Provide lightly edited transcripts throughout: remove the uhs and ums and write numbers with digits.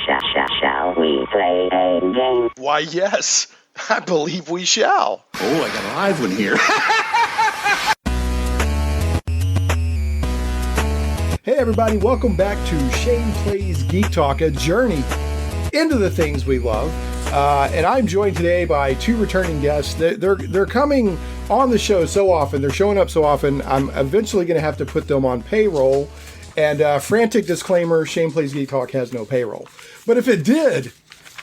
Shall we play a game? Why, yes. I believe we shall. Oh, I got a live one here. Hey everybody, welcome back to Shane Plays Geek Talk, a journey into the things we love. And I'm joined today by two returning guests. They're coming on the show so often, they're showing up so often, I'm eventually going to have to put them on payroll. And frantic disclaimer, Shane Plays Geek Talk has no payroll. But if it did,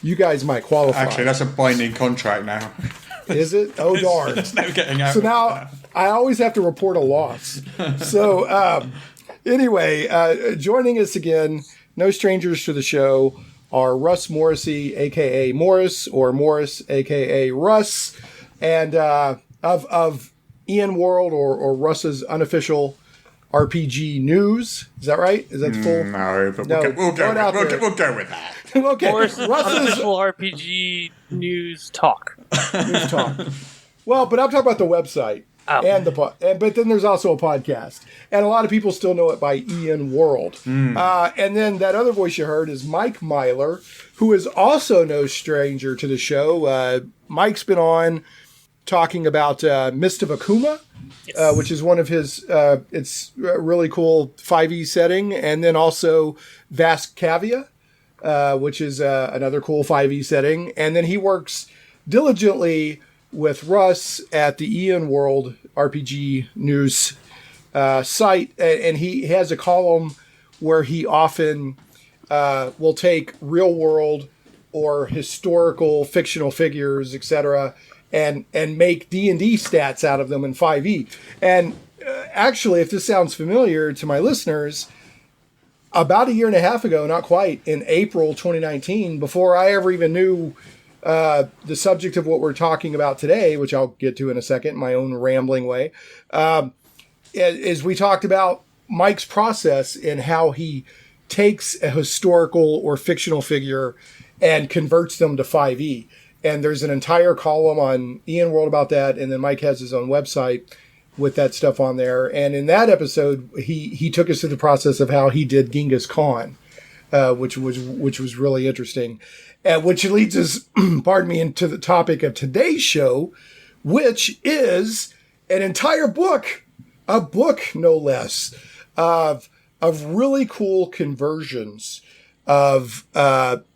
you guys might qualify. Actually, that's a binding contract now. Is it? Oh, darn. There's no getting out. So now I always have to report a loss. So anyway, joining us again, no strangers to the show, are Russ Morrissey, a.k.a. Morris, or Morris, a.k.a. Russ, and of Ian World, or Russ's Unofficial RPG News. Is that right? Is that full? No, but we'll go with that. Okay. Morris's Unofficial RPG News Talk. News Talk. Well, but I'm talking about the website. Oh. And but then there's also a podcast, and a lot of people still know it by Ian World. And then that other voice you heard is Mike Myler, who is also no stranger to the show. Mike's been on talking about Mist of Akuma, yes. Which is one of his. It's a really cool 5e setting, and then also Vast Cavia, which is another cool 5e setting, and then he works diligently with Russ at the Ian World RPG News site, and he has a column where he often will take real world or historical fictional figures, etc., and make D&D stats out of them in 5e. And actually, if this sounds familiar to my listeners, about a year and a half ago, not quite, in April 2019, before I ever even knew the subject of what we're talking about today, which I'll get to in a second, in my own rambling way, is we talked about Mike's process in how he takes a historical or fictional figure and converts them to 5e. And there's an entire column on Ian World about that, and then Mike has his own website with that stuff on there. And in that episode, he took us through the process of how he did Genghis Khan, which was really interesting. Which leads us, pardon me, into the topic of today's show, which is an entire book, a book no less, of really cool conversions of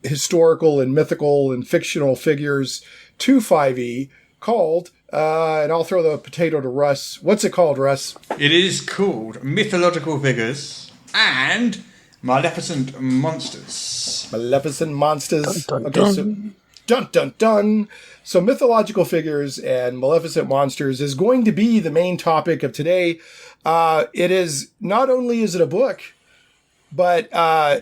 historical and mythical and fictional figures to 5e called, and I'll throw the potato to Russ. What's it called, Russ? It is called Mythological Figures and Maleficent Monsters. Maleficent Monsters. Dun, dun, Okay, dun. so dun dun dun. So Mythological Figures and Maleficent Monsters is going to be the main topic of today. It is not only is it a book, but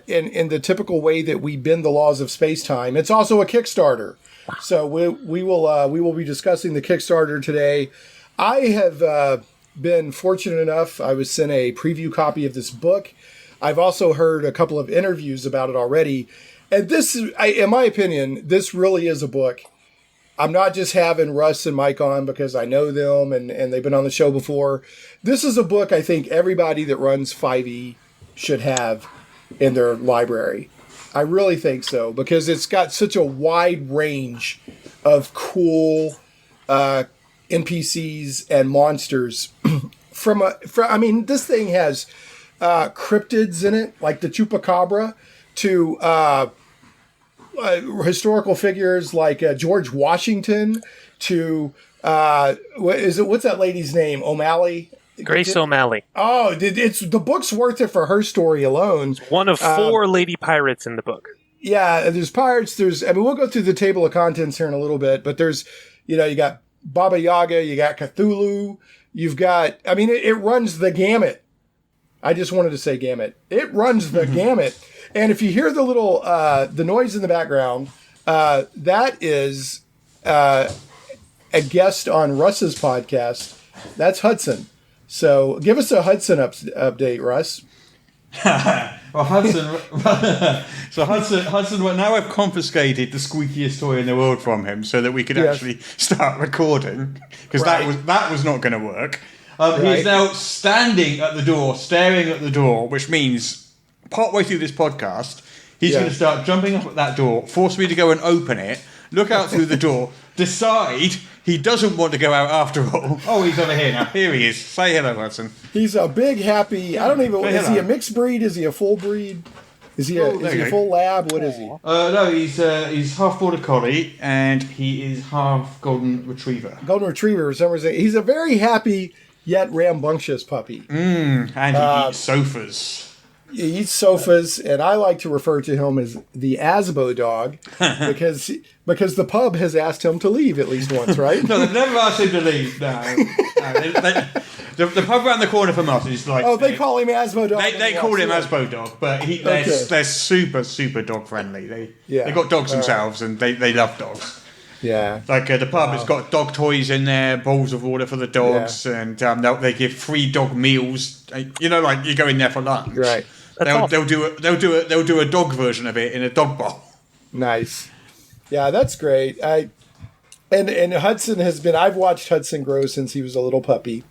in the typical way that we bend the laws of space-time, it's also a Kickstarter. So we will be discussing the Kickstarter today. I have been fortunate enough. I was sent a preview copy of this book. I've also heard a couple of interviews about it already. And this is, in my opinion, this really is a book. I'm not just having Russ and Mike on because I know them and they've been on the show before. This is a book I think everybody that runs 5e should have in their library. I really think so, because it's got such a wide range of cool NPCs and monsters. I mean, this thing has cryptids in it, like the Chupacabra, to historical figures like George Washington, to what's that lady's name? OMalley? Grace OMalley. Oh, it's the book's worth it for her story alone. One of 4 lady pirates in the book. Yeah, there's pirates. We'll go through the table of contents here in a little bit, but there's, you got Baba Yaga, you got Cthulhu, you've got, it runs the gamut. I just wanted to say gamut. It runs the gamut. And if you hear the little, the noise in the background, that is a guest on Russ's podcast. That's Hudson. So give us a Hudson update, Russ. Well, Hudson. Well, now I've confiscated the squeakiest toy in the world from him, so that we could actually start recording, because that was not going to work. He's now standing at the door, staring at the door, which means partway through this podcast, He's going to start jumping up at that door, force me to go and open it, look out through the door, decide he doesn't want to go out after all. Oh, he's over here now. Here he is. Say hello, Hudson. He's a big, happy... I don't even... Is he a mixed breed? Is he a full breed? Is he a full lab? What is he? No, he's half border collie and he is half golden retriever. Golden retriever, for some reason. He's a very happy yet rambunctious puppy. And he eats sofas. He eats sofas, and I like to refer to him as the ASBOdog because the pub has asked him to leave at least once, right? No, they've never asked him to leave. No. The pub around the corner from us is like... Oh, they call him ASBOdog. They call him ASBOdog, but they're super, super dog friendly. They got dogs themselves, and they love dogs. Yeah. Like the pub has got dog toys in there, bowls of water for the dogs, and they give free dog meals. You know, like you go in there for lunch. Right. They'll do a dog version of it in a dog bowl. Nice. Yeah, that's great. And Hudson has been... I've watched Hudson grow since he was a little puppy.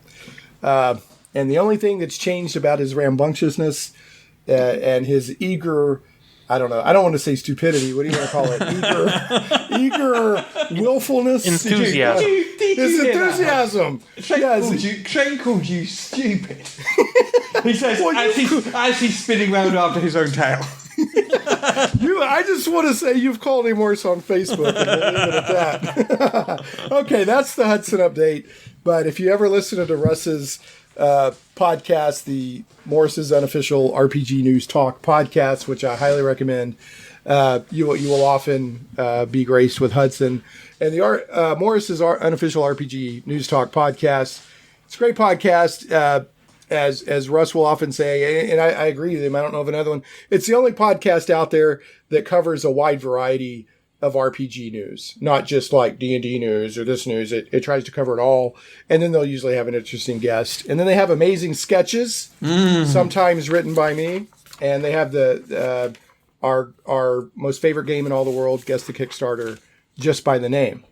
And the only thing that's changed about his rambunctiousness and his eager... I don't know. I don't want to say stupidity. What do you want to call it? Eager willfulness? Enthusiasm. His enthusiasm. Shane called you stupid. He says, as he's spinning round after his own tail. I just want to say you've called him worse on Facebook, and we'll leave it at that. Okay, that's the Hudson update. But if you ever listen to Russ's podcast, the Morris's Unofficial RPG News Talk podcast, which I highly recommend, you will often be graced with Hudson. And the Morris's Unofficial RPG News Talk podcast, it's a great podcast. As Russ will often say, and I agree with him, I don't know of another one. It's the only podcast out there that covers a wide variety of RPG news, not just like D&D news or this news. It tries to cover it all. And then they'll usually have an interesting guest. And then they have amazing sketches, sometimes written by me. And they have our most favorite game in all the world, Guess the Kickstarter, just by the name.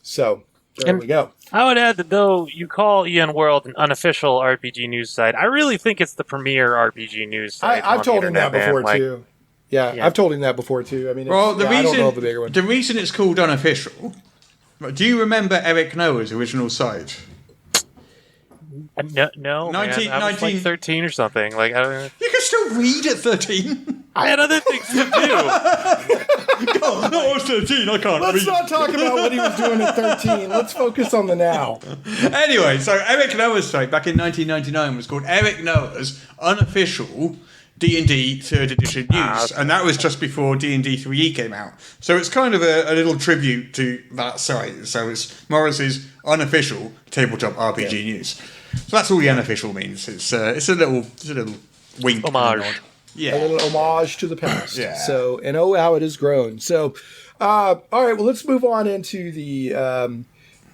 So there we go. I would add that though you call Ian World an unofficial RPG news site, I really think it's the premier RPG news site. I've told him that before too. Yeah, I've told him that before too. I mean, I don't know of a bigger one. The reason it's called unofficial. Do you remember Eric Noah's original site? No, I was like 13 or something. Like I don't know. You can still read at 13. I had other things to do. God, I was 13. I can't read. Let's not talk about what he was doing at 13. Let's focus on the now. Anyway, so Eric Noah's site back in 1999 was called Eric Noah's Unofficial D&D 3rd edition news, and that was just before D&D 3e came out. So it's kind of a little tribute to that site. So it's Morris's Unofficial Tabletop RPG news. So that's all the unofficial means. It's a little wink, homage. Yeah, a little homage to the past. Yeah. So, and how it has grown. So, all right. Well, let's move on into the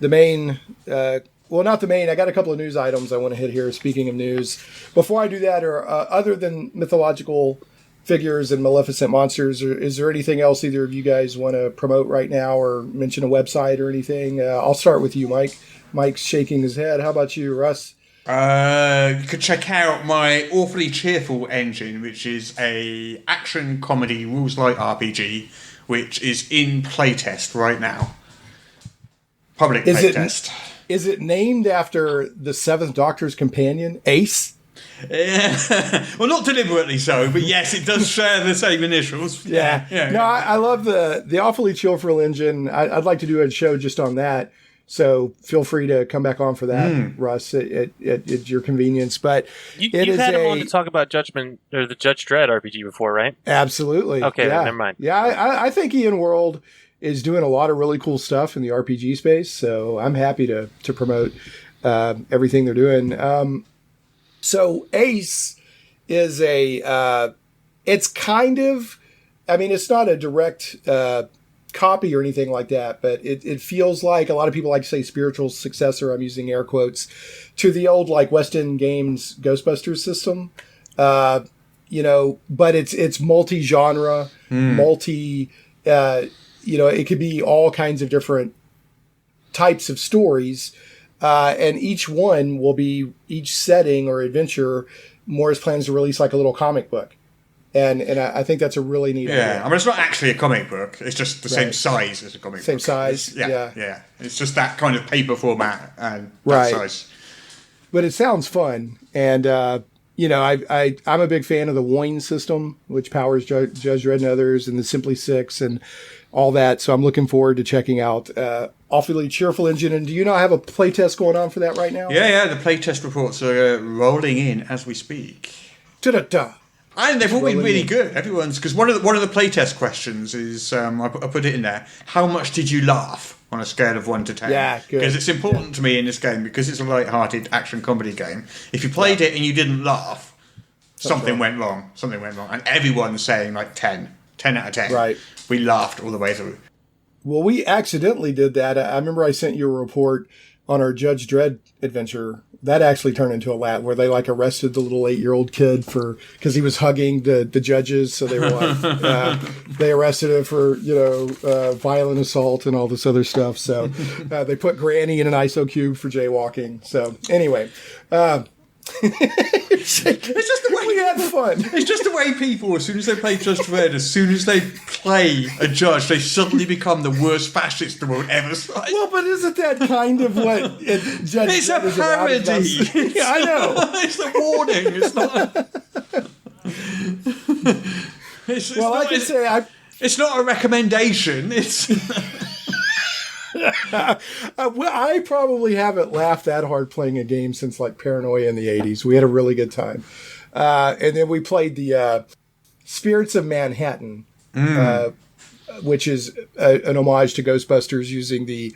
main. Well, not the main. I got a couple of news items I want to hit here. Speaking of news, before I do that, or other than mythological figures and Maleficent Monsters, is there anything else either of you guys want to promote right now, or mention a website or anything? I'll start with you, Mike. Mike's shaking his head. How about you, Russ? You could check out my Awfully Cheerful engine, which is a action comedy rules light RPG, which is in playtest right now. Public playtest. Is it named after the Seventh Doctor's companion, Ace? Well, not deliberately so, but yes, it does share the same initials. Yeah. No, I love the Awfully Cheerful engine. I'd like to do a show just on that. So feel free to come back on for that, Russ, at your convenience. But you've had him on to talk about Judgment or the Judge Dredd RPG before, right? Absolutely. Okay, yeah. never mind. Yeah, I think Ian World is doing a lot of really cool stuff in the RPG space. So I'm happy to promote everything they're doing. So Ace is it's kind of, I mean, it's not a direct copy or anything like that, but it feels like, a lot of people like to say spiritual successor, I'm using air quotes, to the old like West End Games Ghostbusters system. But it's multi-genre, it could be all kinds of different types of stories. And each one will be, each setting or adventure, Morris plans to release like a little comic book. And I think that's a really neat idea. I mean, it's not actually a comic book. It's just the same size as a comic book. Same size, yeah. It's just that kind of paper format and that size. But it sounds fun. And, you know, I'm a big fan of the Wine system, which powers Judge Dredd and others, and the Simply Six and all that. So I'm looking forward to checking out Awfully Cheerful Engine. And do you not have a playtest going on for that right now? Yeah. The playtest reports are rolling in as we speak. Ta-da-da. And they've all been really good. Everyone's, because one of the playtest questions is, I put it in there. How much did you laugh on a scale of 1 to 10? Yeah, good. Because it's important to me in this game, because it's a light-hearted action comedy game. If you played it and you didn't laugh, something went wrong. Something went wrong, and everyone's saying like 10 out of 10. Right. We laughed all the way through. Well, we accidentally did that. I remember I sent you a report on our Judge Dredd adventure. That actually turned into a laugh, where they like arrested the little 8-year-old kid because he was hugging the judges. So they were like, they arrested him for, violent assault and all this other stuff. So they put Granny in an ISO cube for jaywalking. So anyway, it's just the way we had fun. It's just the way people, as soon as they play Judge Dredd, as soon as they play a judge, they suddenly become the worst fascist the world ever saw. Well, but isn't that kind of what Judge It's Dredd a parody. Yeah, I know. It's a warning. It's not. It's not a recommendation. It's. I probably haven't laughed that hard playing a game since like Paranoia in the 80s. We had a really good time. And then we played the Spirits of Manhattan, which is an homage to Ghostbusters using the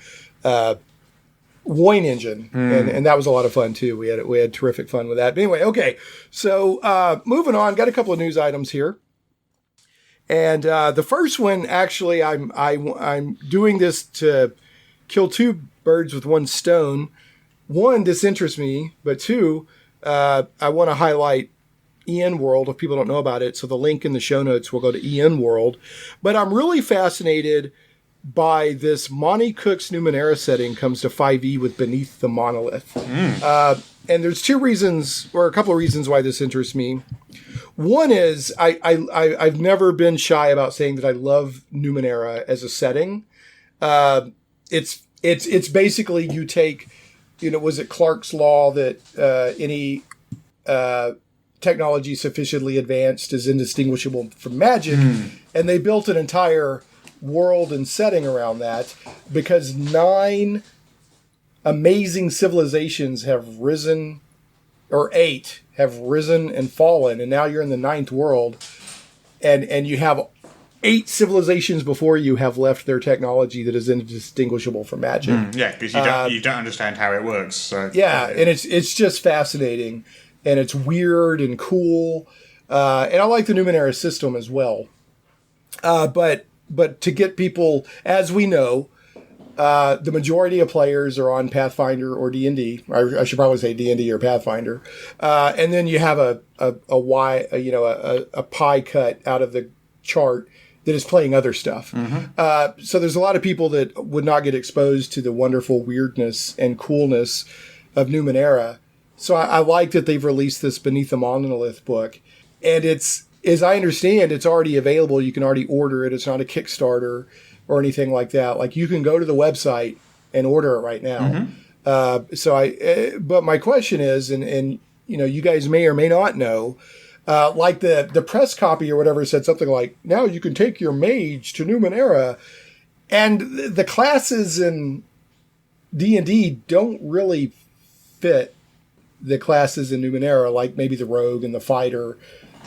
Wine engine. And that was a lot of fun too. We had terrific fun with that. But anyway, okay. So moving on, got a couple of news items here. And the first one, actually, I'm doing this to kill two birds with one stone. One, this interests me, but two, I want to highlight EN World if people don't know about it. So the link in the show notes will go to EN World. But I'm really fascinated by this Monty Cook's Numenera setting comes to 5e with Beneath the Monolith. And there's two reasons, or a couple of reasons why this interests me. One is I've never been shy about saying that I love Numenera as a setting. It's basically you take, was it Clark's law that any technology sufficiently advanced is indistinguishable from magic, and they built an entire world and setting around that because 9 amazing civilizations have risen, or 8 have risen and fallen, and now you're in the 9th world, and you have 8 civilizations before you have left their technology that is indistinguishable from magic. Yeah, because you don't understand how it works. So. Yeah, and it's just fascinating, and it's weird and cool, and I like the Numenera system as well. But to get people, as we know, the majority of players are on Pathfinder or D&D. I should probably say D&D or Pathfinder. And then you have a pie cut out of the chart that is playing other stuff. So there's a lot of people that would not get exposed to the wonderful weirdness and coolness of Numenera. So I like that they've released this Beneath the Monolith book. And it's, as I understand, it's already available. You can already order it. It's not a Kickstarter or anything like that. Like, you can go to the website and order it right now. But my question is, and you guys may or may not know, like the press copy or whatever said something like, now you can take your mage to Numenera, and the classes in D&D don't really fit the classes in Numenera, like maybe the rogue and the fighter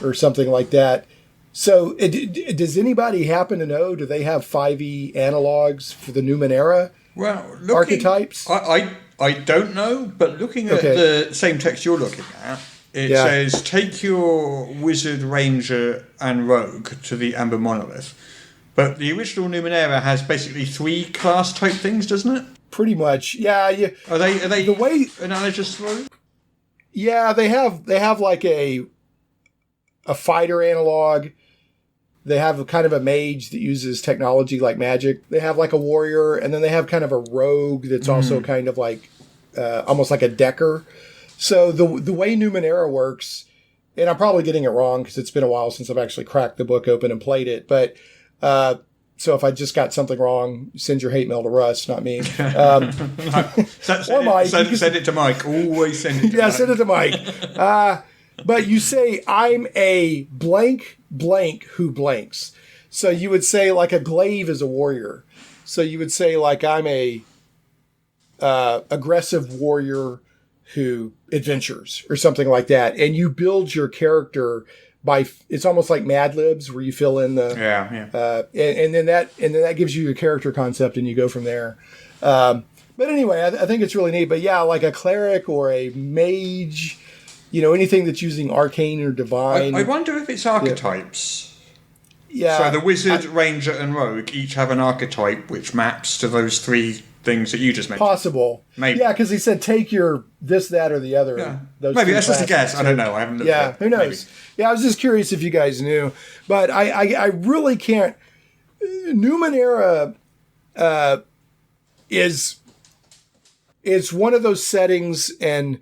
or something like that. So does anybody happen to know, do they have 5e analogs for the Numenera archetypes? I don't know, but looking at the same text you're looking at, it says, take your wizard, ranger, and rogue to the Amber Monolith. But the original Numenera has basically 3 class type things, doesn't it? Pretty much, yeah. Are they the way analogous to rogue? Yeah, they have like a fighter analog. They have kind of a mage that uses technology like magic. They have like a warrior, and then they have kind of a rogue that's also kind of like almost like a decker. So the way Numenera works and I'm probably getting it wrong because it's been a while since I've actually cracked the book open and played it. But so if I just got something wrong, send your hate mail to Russ, not me. Or Mike. Send it to Mike. Always send it to Mike. Send it to Mike. But you say, I'm a blank who blanks. So you would say like a glaive is a warrior. So you would say like I'm a aggressive warrior who adventures or something like that. And you build your character by, it's almost like Mad Libs where you fill in the, and then that gives you your character concept and you go from there. But anyway, I think it's really neat. But yeah, like a cleric or a mage, anything that's using arcane or divine. I wonder if it's archetypes. Yeah. So the wizard, ranger, and rogue each have an archetype which maps to those three things that you just mentioned. Possible. Maybe. Yeah, because he said take your this, that, or the other. Yeah. Those Maybe that's just a classes. guess. I don't know. I haven't looked at it. Who knows? Maybe. Yeah, I was just curious if you guys knew. But I really can't. Numenera is one of those settings and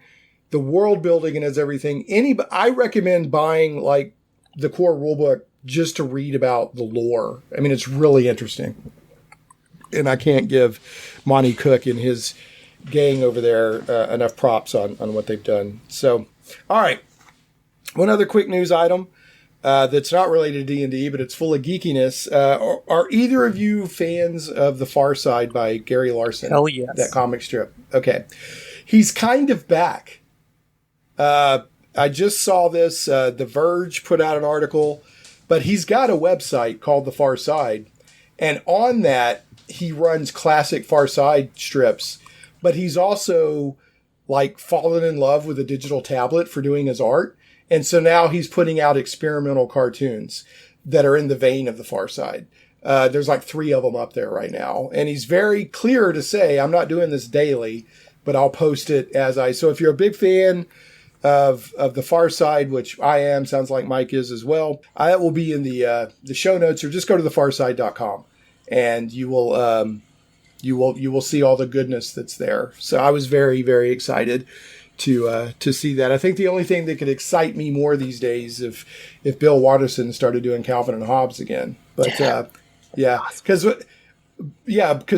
the world building and everything. I recommend buying like the core rulebook just to read about the lore. I mean, it's really interesting. And I can't give Monty Cook and his gang over there enough props on what they've done. So, all right. One other quick news item that's not related to D&D, but it's full of geekiness. Are either of you fans of The Far Side by Gary Larson? Hell yes. That comic strip. Okay. He's kind of back. I just saw this. The Verge put out an article, but he's got a website called The Far Side. And on that, he runs classic Far Side strips, but he's also like fallen in love with a digital tablet for doing his art. And so now he's putting out experimental cartoons that are in the vein of The Far Side. There's like 3 of them up there right now. And he's very clear to say, I'm not doing this daily, but I'll post it so if you're a big fan of The Far Side, which I am, sounds like Mike is as well, that will be in the show notes, or just go to thefarside.com. And you will see all the goodness that's there. So I was very, very excited to see that. I think the only thing that could excite me more these days if Bill Watterson started doing Calvin and Hobbes again. But because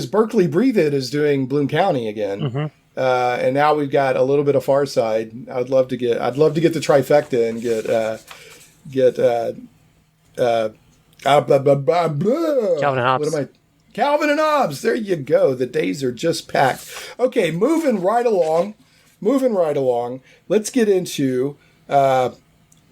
Berkeley Breathe It is doing Bloom County again, and now we've got a little bit of Far Side. I'd love to get the trifecta and get Calvin and Hobbes. Calvin and Hobbes. There you go. The days are just packed. Okay, moving right along. Let's get into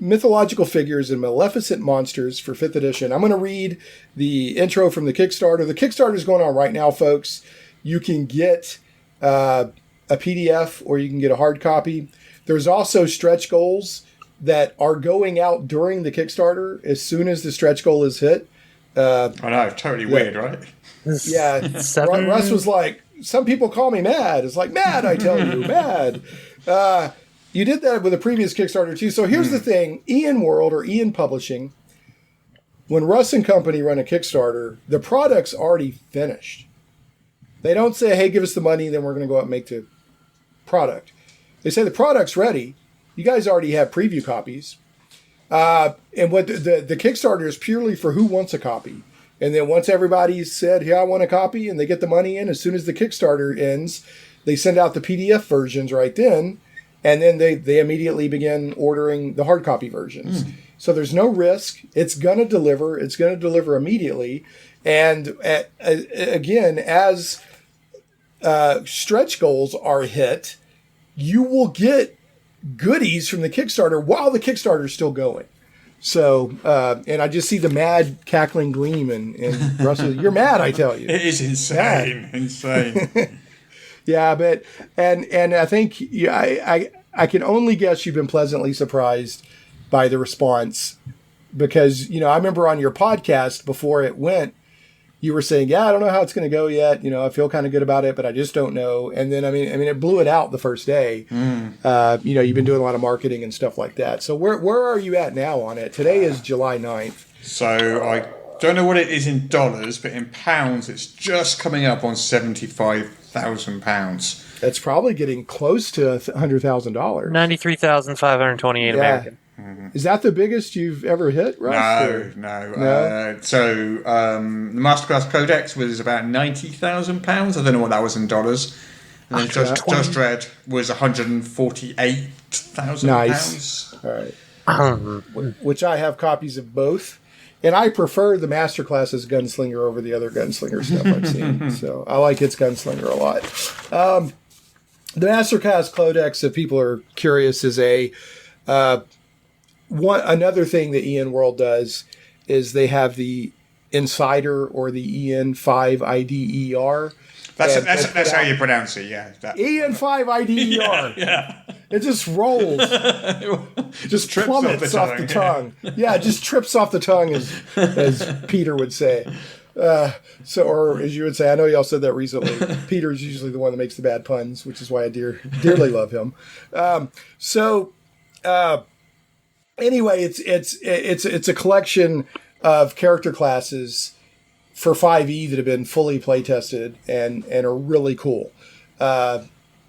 Mythological Figures and Maleficent Monsters for 5th edition. I'm going to read the intro from the Kickstarter. The Kickstarter is going on right now, folks. You can get a PDF or you can get a hard copy. There's also stretch goals that are going out during the Kickstarter as soon as the stretch goal is hit. I know, totally weird, right? Yeah. Russ was like, some people call me mad. It's like, mad, I tell you, mad. You did that with a previous Kickstarter too. So here's the thing. Ian World or Ian Publishing, when Russ and company run a Kickstarter, the product's already finished. They don't say, hey, give us the money, then we're going to go out and make the product. They say the product's ready. You guys already have preview copies. And what the Kickstarter is purely for who wants a copy. And then once everybody's said, yeah, I want a copy, and they get the money in, as soon as the Kickstarter ends, they send out the PDF versions right then, and then they immediately begin ordering the hard copy versions. So there's no risk. It's going to deliver. It's going to deliver immediately. And again, as stretch goals are hit, you will get goodies from the Kickstarter while the Kickstarter is still going. So, and I just see the mad cackling gleam and Russell, you're mad, I tell you. It is insane. Insane. Yeah, but, and I think I can only guess you've been pleasantly surprised by the response because, I remember on your podcast before it went, you were saying, yeah, I don't know how it's going to go yet. I feel kind of good about it, but I just don't know. And then, I mean, it blew it out the first day. You've been doing a lot of marketing and stuff like that. So where are you at now on it? Today is July 9th. So I don't know what it is in dollars, but in pounds, it's just coming up on £75,000. That's probably getting close to $100,000. 93,528 American. Is that the biggest you've ever hit, Russ? No. The Masterclass Codex was about £90,000. I don't know what that was in dollars. And then Just Dread was £148,000. Nice. All right. Which I have copies of both. And I prefer the Masterclass's Gunslinger over the other Gunslinger stuff I've seen. So I like its Gunslinger a lot. The Masterclass Codex, if people are curious, is another thing that Ian World does is they have the Insider or the EN5 IDER. That's how you pronounce it, yeah. EN5 IDER. Yeah. It just rolls. Just plummets off the tongue. Yeah, it just trips off the tongue, as Peter would say. Or as you would say, I know y'all said that recently. Peter's usually the one that makes the bad puns, which is why I dearly love him. Anyway, it's a collection of character classes for 5e that have been fully play tested and are really cool.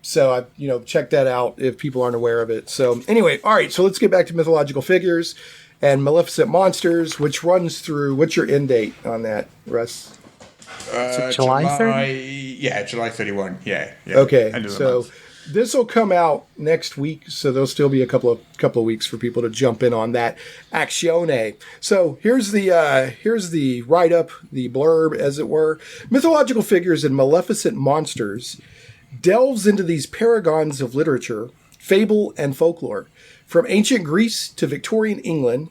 So I check that out if people aren't aware of it. So anyway, all right. So let's get back to Mythological Figures and Maleficent Monsters, which runs through. What's your end date on that, Russ? July 30? Yeah, July 31. Yeah. Okay. So this will come out next week. So there'll still be a couple of weeks for people to jump in on that actione. So here's the write-up, the blurb, as it were. Mythological Figures and Maleficent Monsters delves into these paragons of literature, fable, and folklore, from ancient Greece to Victorian England,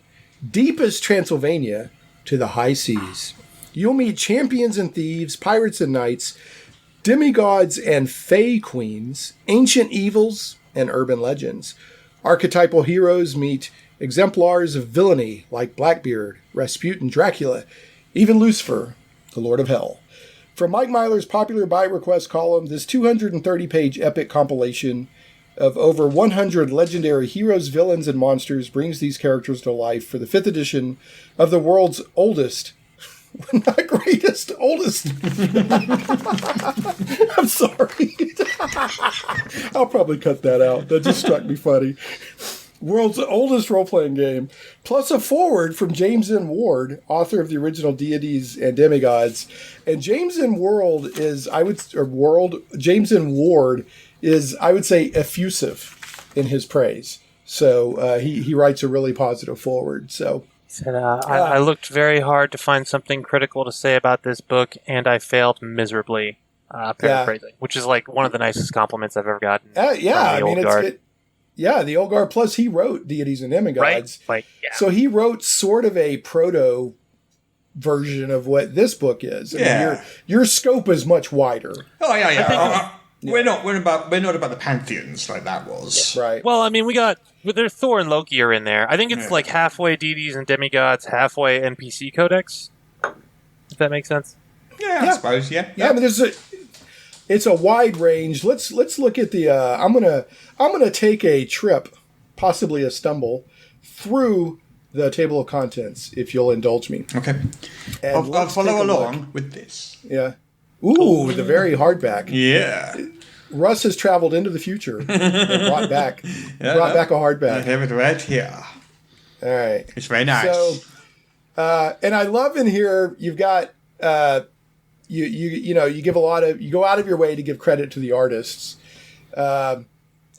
deepest Transylvania to the high seas. You'll meet champions and thieves, pirates and knights, demigods and fae queens, ancient evils, and urban legends. Archetypal heroes meet exemplars of villainy like Blackbeard, Rasputin, Dracula, even Lucifer, the Lord of Hell. From Mike Myler's popular by request column, this 230-page epic compilation of over 100 legendary heroes, villains, and monsters brings these characters to life for the 5th edition of the world's oldest, not greatest, oldest. I'm sorry. I'll probably cut that out. That just struck me funny. World's oldest role-playing game, plus a foreword from James N. Ward, author of the original Deities and Demigods. And James N. Ward is, I would say, effusive in his praise. So he writes a really positive foreword. So he said, I looked very hard to find something critical to say about this book, and I failed miserably. Paraphrasing, which is like one of the nicest compliments I've ever gotten. The old guard. Plus, he wrote Deities and Demigods. Right. So he wrote sort of a proto version of what this book is. I mean, your scope is much wider. Oh yeah. We're not about the pantheons like that was. Yeah, right. Well, I mean, there's Thor and Loki are in there. I think it's like halfway Deities and Demigods, halfway NPC Codex. If that makes sense. Yeah, I suppose. Yeah. I mean, it's a wide range. Let's look at the. I'm gonna take a trip, possibly a stumble, through the table of contents, if you'll indulge me. Okay. I'll follow along with this. Yeah. Ooh, the very hardback. Yeah. Russ has traveled into the future and brought back a hardback. I have it right here. All right. It's very nice. So, and I love in here you've got you go out of your way to give credit to the artists.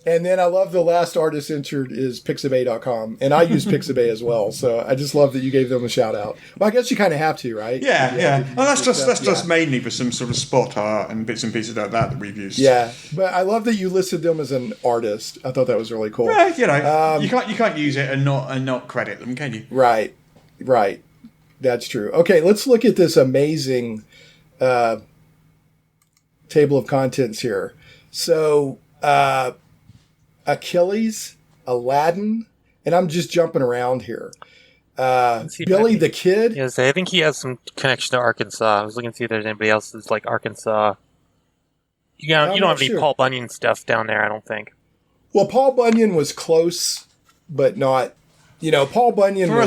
And then I love the last artist entered is Pixabay.com. And I use Pixabay as well. So I just love that you gave them a shout out. Well, I guess you kind of have to, right? Yeah. Well, that's just mainly for some sort of spot art and bits and pieces like that we've used. Yeah. But I love that you listed them as an artist. I thought that was really cool. Yeah, you can't use it and not credit them, can you? Right. That's true. Okay, let's look at this amazing table of contents here. So, Achilles, Aladdin, and I'm just jumping around here. Billy the Kid. Yes, I think he has some connection to Arkansas. I was looking to see if there's anybody else that's like Arkansas. You don't have any Paul Bunyan stuff down there, I don't think. Well, Paul Bunyan was close, but not. Paul Bunyan for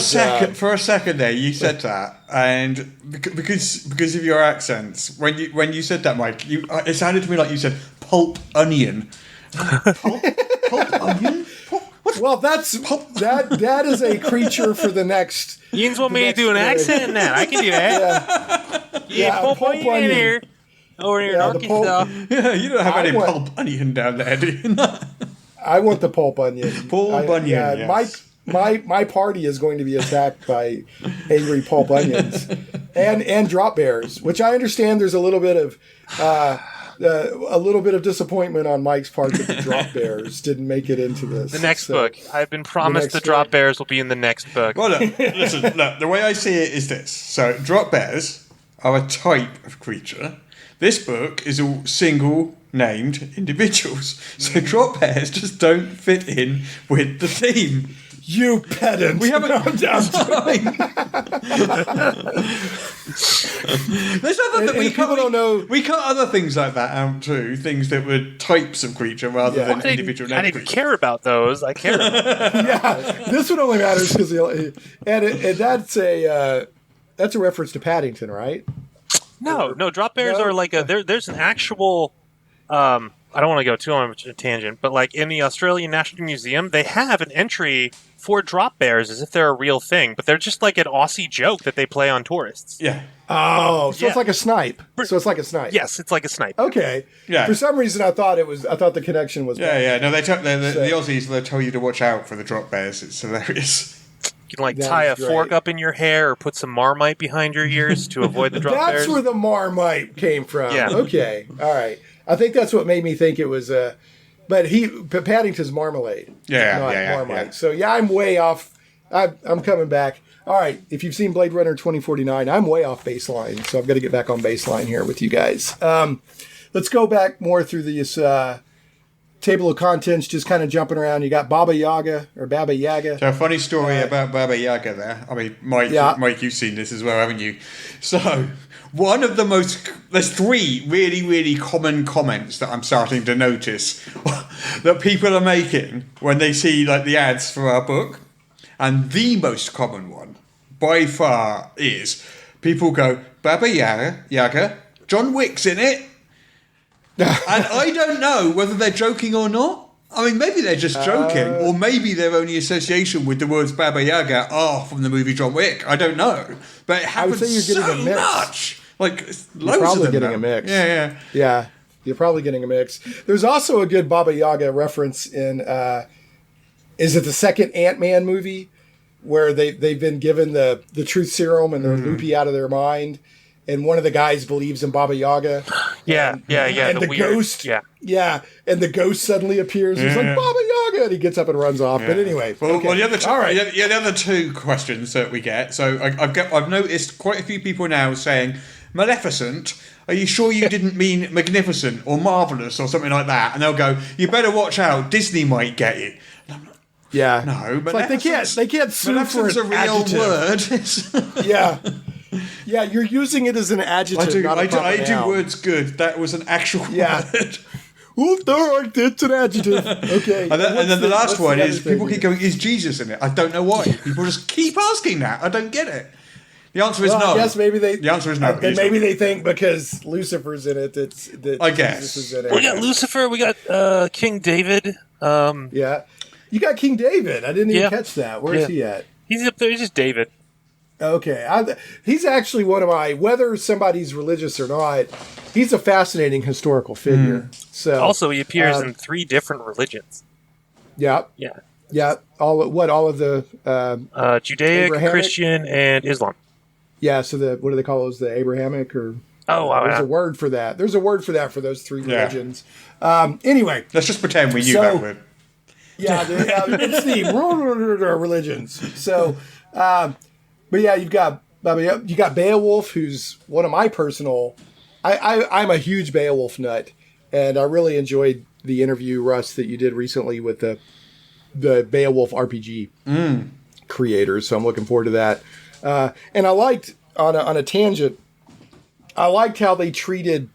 a second there, you said that, and because of your accents, when you said that, Mike, it sounded to me like you said pulp onion. Pulp onion? What Well, that is a creature for the next. Ian's want me to do an accent in that. I can do that. Yeah, pulp onion in here. Over here in Arkansas. Yeah, you don't have any pulp onion down there, do you? I want the pulp onion. Pulp onion, yes. My party is going to be attacked by angry pulp onions and drop bears, which I understand there's a little bit of disappointment on Mike's part that the drop bears didn't make it into this. The next book. I've been promised the drop bears will be in the next book. Well, listen, the way I see it is this. So, drop bears are a type of creature. This book is all single-named individuals. So, drop bears just don't fit in with the theme. You pedant! We haven't. I'm down There's other and people don't know. We cut other things like that out too. Things that were types of creature rather than individual. I didn't care about those. I care about them. Yeah, this one only matters because and that's a reference to Paddington, right? No. Drop bears are like there's an actual. I don't want to go too on a tangent, but like in the Australian National Museum, they have an entry for drop bears as if they're a real thing, but they're just like an Aussie joke that they play on tourists. Yeah. Oh, so it's like a snipe. So it's like a snipe. Yes, it's like a snipe. Okay. Yeah. For some reason, I thought the connection was. Yeah. No, the Aussies, they tell you to watch out for the drop bears. It's hilarious. You can tie a fork up in your hair or put some Marmite behind your ears to avoid the drop bears. That's where the Marmite came from. Yeah. Okay. All right. I think that's what made me think it was. But Paddington's marmalade. Yeah. Not Marmite. Yeah. So I'm way off. I'm coming back. All right. If you've seen Blade Runner 2049, I'm way off baseline. So I've got to get back on baseline here with you guys. Let's go back more through this table of contents, just kind of jumping around. You got Baba Yaga. So a funny story about Baba Yaga there. I mean, Mike, you've seen this as well, haven't you? So one of the there's three really, really common comments that I'm starting to notice that people are making when they see like the ads for our book. And the most common one, by far, is people go, Baba Yaga, John Wick's in it. And I don't know whether they're joking or not. I mean, maybe they're just joking, or maybe their only association with the words Baba Yaga are from the movie John Wick. I don't know. But it happens so much. Like, loads You're probably of them getting now. a mix. Yeah. You're probably getting a mix. There's also a good Baba Yaga reference in, is it the second Ant-Man movie? Where they've been given the truth serum and they're loopy out of their mind. And one of the guys believes in Baba Yaga. Yeah. And the ghost. Yeah. And the ghost suddenly appears. He's like, Baba Yaga. And he gets up and runs off. Yeah. But anyway. Well, the other two questions that we get. So I've noticed quite a few people now saying, Maleficent, are you sure you didn't mean magnificent or marvellous or something like that? And they'll go, you better watch out. Disney might get you. Yeah. No, but like they can't sue for an a real adjective. word. Yeah, you're using it as an adjective. I do words good. That was an actual word. It's an adjective. Okay. And then the last one is people keep going, is Jesus in it? I don't know why. People just keep asking that. I don't get it. The answer is no. I guess maybe the answer is no. Maybe they think because Lucifer's in it that I guess. Jesus is in it. We got Lucifer. We got King David. Yeah. You got King David. I didn't even catch that. Where's he at? He's up there. He's just David. Okay. He's actually one of my, whether somebody's religious or not, he's a fascinating historical figure. So also, he appears in 3 different religions. Yeah. All of the Judaic, Abrahamic? Christian, and Islam. Yeah. So what do they call those? The Abrahamic or? There's a word for that. There's a word for that for those 3 religions. Anyway, let's just pretend we knew that word. Yeah, it's the religions. So, but yeah, you got Beowulf, who's one of my personal. I'm a huge Beowulf nut, and I really enjoyed the interview, Russ, that you did recently with the Beowulf RPG creators. So I'm looking forward to that. And I liked on a tangent. I liked how they treated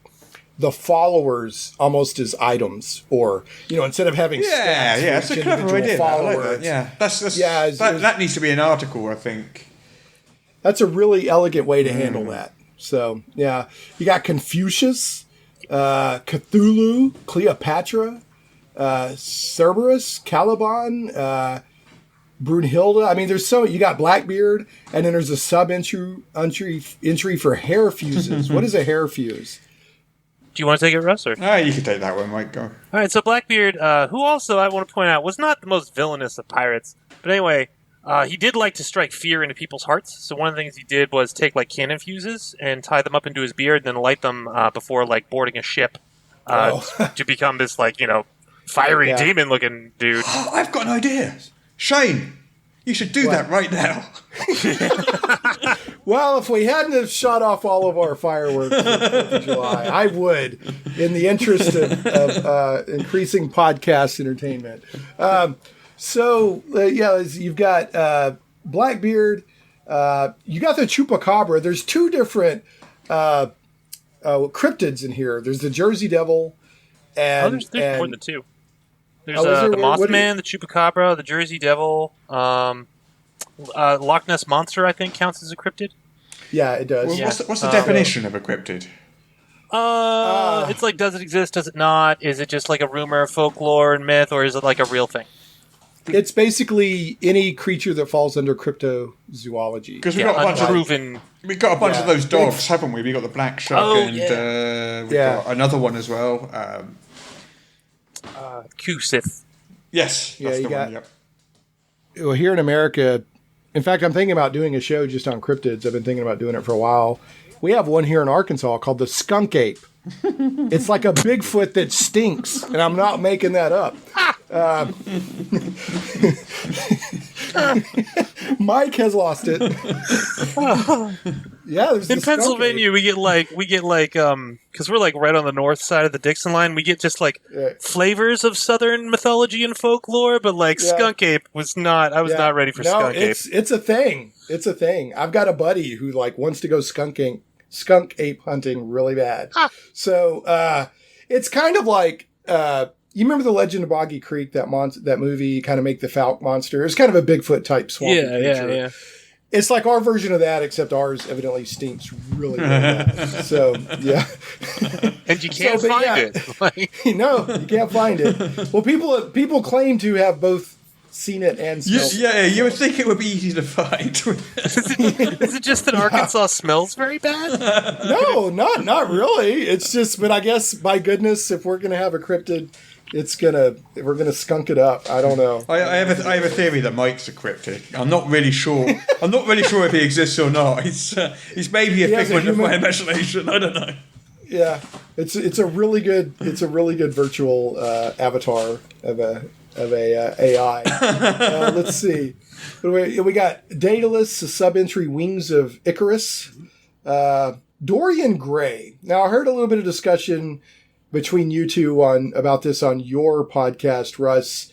the followers almost as items, or instead of having it's a clever idea. Followers. That needs to be an article, I think. That's a really elegant way to handle that. So you got Confucius, Cthulhu, Cleopatra, Cerberus, Caliban, Brunhilde. I mean, there's so you got Blackbeard, and then there's a sub entry for hair fuses. What is a hair fuse? Do you want to take it, Russ? Or? You can take that one, Mike. Go. All right, so Blackbeard, who also I want to point out was not the most villainous of pirates, but anyway, he did like to strike fear into people's hearts. So one of the things he did was take like cannon fuses and tie them up into his beard, and then light them before like boarding a ship to become this fiery demon-looking dude. Oh, I've got an idea, Shane. You should do that right now. Well, if we hadn't have shot off all of our fireworks for 4th of July, I would, in the interest of increasing podcast entertainment. You've got Blackbeard. You got the Chupacabra. There's 2 different cryptids in here. There's the Jersey Devil. And, there's more than 2. There's the Mothman, the Chupacabra, the Jersey Devil. Loch Ness Monster, I think, counts as a cryptid. Yeah, it does. Well, what's the definition of a cryptid? It's like, does it exist? Does it not? Is it just like a rumor, folklore, and myth, or is it like a real thing? It's basically any creature that falls under cryptozoology. Because we've got a bunch of those dogs, haven't we? We got the black shark, and we've got another one as well. Q-Sith. Yes, that's the one. Yep. Well, here in America, in fact, I'm thinking about doing a show just on cryptids. I've been thinking about doing it for a while. We have one here in Arkansas called the Skunk Ape. It's like a Bigfoot that stinks, and I'm not making that up. Mike has lost it. Yeah, there's in Pennsylvania, we get because we're like right on the north side of the Dixon line. We get just like flavors of Southern mythology and folklore, but Skunk Ape was not. I was not ready for Skunk Ape. It's a thing. It's a thing. I've got a buddy who wants to go skunk ape hunting really bad. So it's kind of like you remember the Legend of Boggy Creek, that movie, kind of make the Falk monster. It's kind of a Bigfoot type swamp creature. Yeah. It's like our version of that, except ours evidently stinks really bad. So yeah, and you can't find it. No, you can't find it. Well, people claim to have both seen it and smelled it. You would think it would be easy to find. Is it just that Arkansas smells very bad? No, not really. It's just, but I guess, my goodness, if we're gonna have a cryptid, we're gonna skunk it up. I don't know. I have a theory that Mike's a cryptid. I'm not really sure. If he exists or not. He's maybe a figment of my imagination. I don't know. Yeah, it's a really good virtual avatar of a AI. Let's see. We got Daedalus, the sub-entry Wings of Icarus. Dorian Gray. Now, I heard a little bit of discussion between you two about this on your podcast, Russ.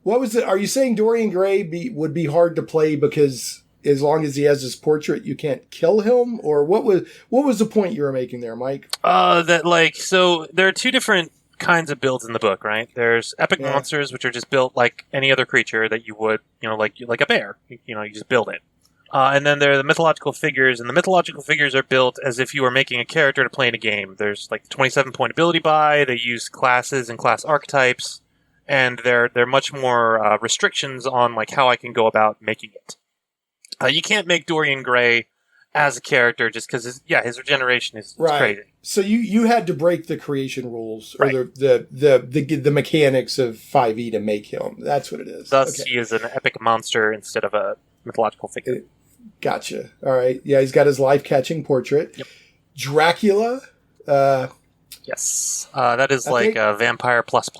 What was it? Are you saying Dorian Gray would be hard to play because as long as he has his portrait, you can't kill him? Or what was the point you were making there, Mike? So there are 2 different kinds of builds in the book, right? There's epic monsters, which are just built like any other creature that you would, like a bear. You just build it. And then there are the mythological figures, and the mythological figures are built as if you were making a character to play in a game. There's 27-point ability buy. They use classes and class archetypes, and there are much more restrictions on how I can go about making it. You can't make Dorian Gray as a character just because his regeneration is crazy. So you had to break the creation rules or the mechanics of 5e to make him. That's what it is. Thus, he is an epic monster instead of a mythological figure. Gotcha. All right. Yeah, he's got his life-catching portrait. Yep. Dracula. Yes. That is a vampire plus.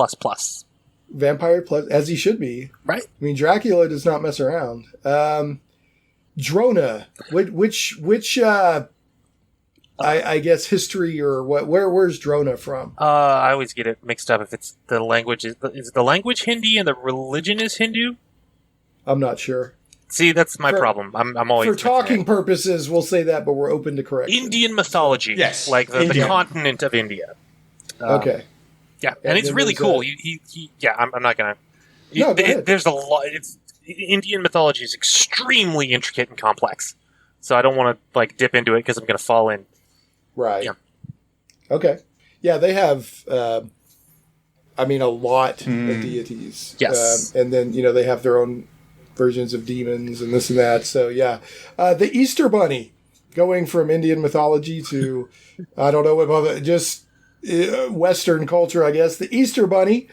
Vampire plus, as he should be. Right. I mean, Dracula does not mess around. Drona. Which I guess history or what? Where's Drona from? I always get it mixed up if it's the language. Is the language Hindi and the religion is Hindu? I'm not sure. See, that's my problem. I'm always for talking purposes. We'll say that, but we're open to correction. Indian mythology, yes, like the continent of India. Okay. Yeah, and it's really cool. I'm not gonna. No, go ahead. There's a lot. Indian mythology is extremely intricate and complex, so I don't want to dip into it because I'm going to fall in. Right. Yeah. Okay. Yeah, they have. a lot of deities. Yes. And then, they have their own versions of demons and this and that. So, yeah. The Easter Bunny, going from Indian mythology to, I don't know what, just Western culture, I guess. The Easter Bunny.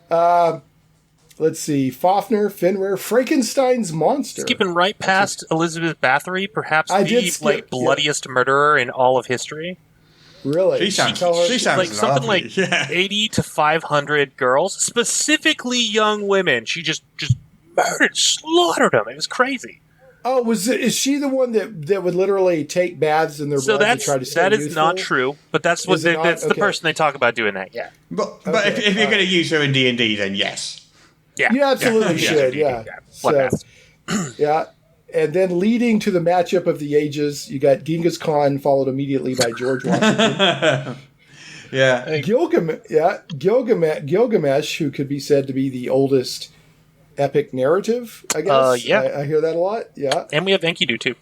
Let's see. Fafnir, Fenrir, Frankenstein's monster. Skipping right past Elizabeth Bathory, perhaps the bloodiest murderer in all of history. Really? She sounds like something lovely. like 80 to 500 girls, specifically young women. She just murdered, slaughtered them. It was crazy. Oh, is she the one that would literally take baths in their blood to try to stay that is youthful? not true, but that's what that's the person they talk about doing that. Yeah, but if you're going to use her in D&D, then yes. Yeah, you absolutely should. Yeah. So, yeah. And then leading to the matchup of the ages, you got Genghis Khan, followed immediately by George Washington. Yeah. Gilgamesh, who could be said to be the oldest epic narrative, I guess. I hear that a lot. Yeah. And we have Enkidu, too.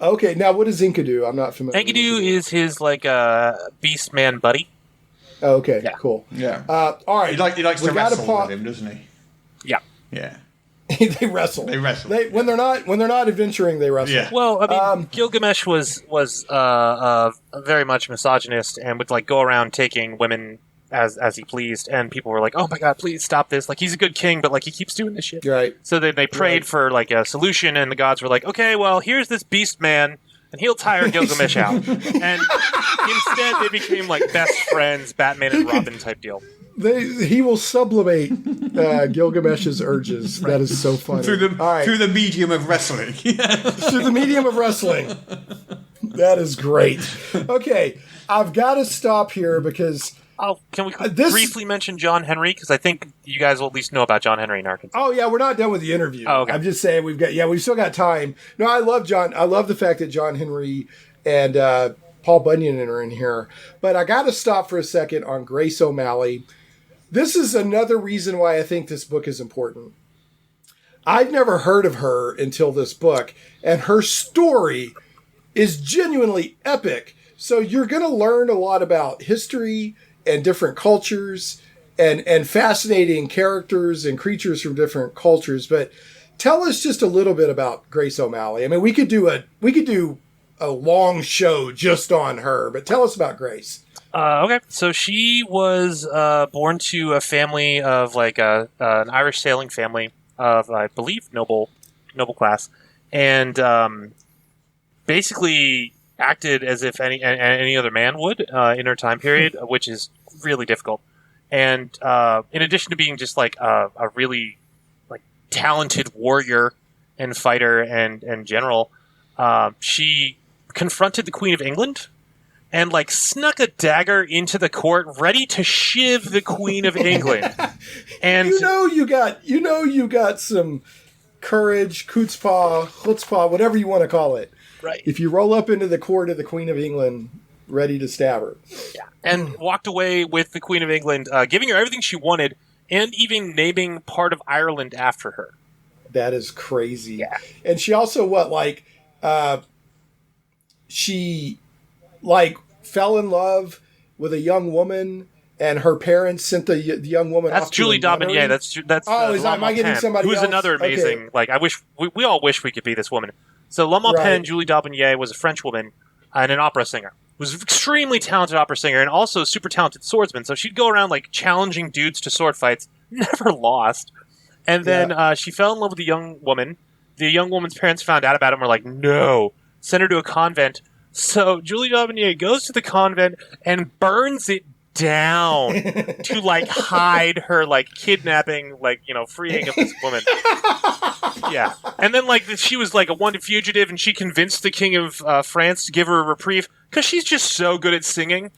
Okay, now what does Enkidu? I'm not familiar. Enkidu is his, beast man buddy. Oh, okay, cool. Yeah. All right. He likes to wrestle with him, doesn't he? Yeah. Yeah. They wrestle. When they're not adventuring, they wrestle. Yeah. Well, I mean, Gilgamesh was very much misogynist and would go around taking women as he pleased, and people were like, "Oh my God, please stop this! He's a good king, but he keeps doing this shit." Right. So they prayed for a solution, and the gods were like, "Okay, well, here's this beast man, and he'll tire Gilgamesh out." And instead, they became best friends, Batman and Robin type deal. He will sublimate Gilgamesh's urges. Right. That is so funny. Through the medium of wrestling. Through the medium of wrestling. That is great. Okay, I've got to stop here because... can we briefly mention John Henry? Because I think you guys will at least know about John Henry in Arkansas. Oh, yeah, we're not done with the interview. Oh, okay. I'm just saying we've still got time. No, I love John. I love the fact that John Henry and Paul Bunyan are in here. But I got to stop for a second on Grace OMalley. This is another reason why I think this book is important. I've never heard of her until this book, and her story is genuinely epic. So you're going to learn a lot about history and different cultures and fascinating characters and creatures from different cultures. But tell us just a little bit about Grace OMalley. I mean, we could do a long show just on her, but tell us about Grace. Okay, so she was born to a family of an Irish sailing family of, I believe, noble class, and basically acted as if any other man would in her time period, which is really difficult. And in addition to being just a really talented warrior and fighter and general, she confronted the Queen of England and snuck a dagger into the court, ready to shiv the Queen of England. And you got some courage, chutzpah, whatever you want to call it. Right. If you roll up into the court of the Queen of England, ready to stab her. Yeah. And walked away with the Queen of England, giving her everything she wanted, and even naming part of Ireland after her. That is crazy. Yeah. And she also she fell in love with a young woman, and her parents sent the young woman off to Julie Daubigny. That's am I getting somebody who's else? Another amazing, I wish, we all wish we could be this woman. So La Maupin, Julie Daubigny, was a French woman and an opera singer. Was an extremely talented opera singer and also a super talented swordsman. So she'd go around challenging dudes to sword fights, never lost. And then she fell in love with a young woman. The young woman's parents found out about it and were like, no, send her to a convent. So Julie Daubigny goes to the convent and burns it down to hide her kidnapping, freeing of this woman. Yeah. And then she was a wanted fugitive, and she convinced the king of France to give her a reprieve because she's just so good at singing.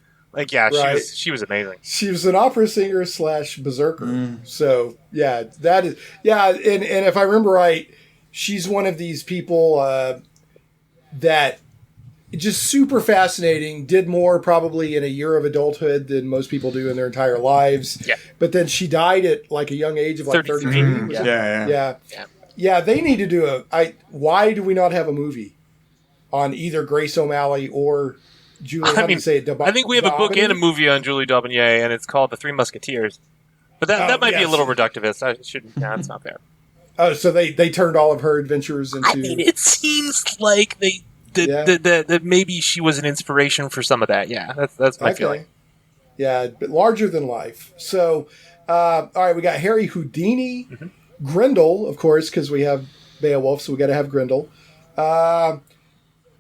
She was amazing. She was an opera singer / berserker. So that is and if I remember right, she's one of these people that just super fascinating, did more probably in a year of adulthood than most people do in their entire lives. Yeah. But then she died at a young age of 33. Yeah, they need to do why do we not have a movie on either Grace OMalley or Julie, how do you say it? I think we have a book and a movie on Julie Daubigny, and it's called The Three Musketeers. But that might be a little reductivist. I shouldn't. No, it's not fair. Oh, so they turned all of her adventures into. I mean, it seems like that maybe she was an inspiration for some of that. Yeah, that's my feeling. Yeah, but larger than life. So, all right, we got Harry Houdini, Grendel, of course, because we have Beowulf, so we got to have Grendel.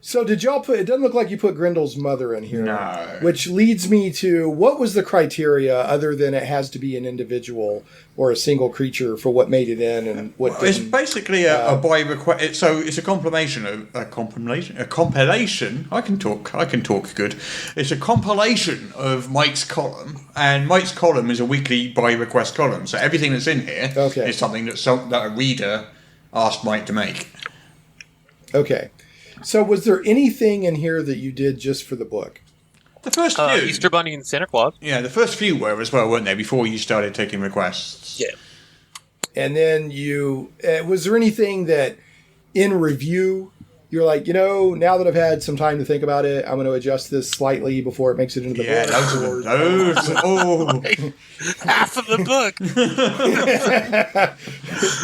So did y'all put? It doesn't look like you put Grendel's mother in here. No. Which leads me to what was the criteria other than it has to be an individual or a single creature for what made it in and what? It's basically a by request. So it's a compilation. I can talk good. It's a compilation of Mike's column, and Mike's column is a weekly by request column. So everything that's in here is something that a reader asked Mike to make. Okay. So was there anything in here that you did just for the book? The first few. Easter Bunny and Santa Claus. Yeah, the first few were as well, weren't they, before you started taking requests? Yeah. And then you... was there anything that, in review, you're like, now that I've had some time to think about it, I'm going to adjust this slightly before it makes it into the book? Yeah, loads. Oh. Half of the book.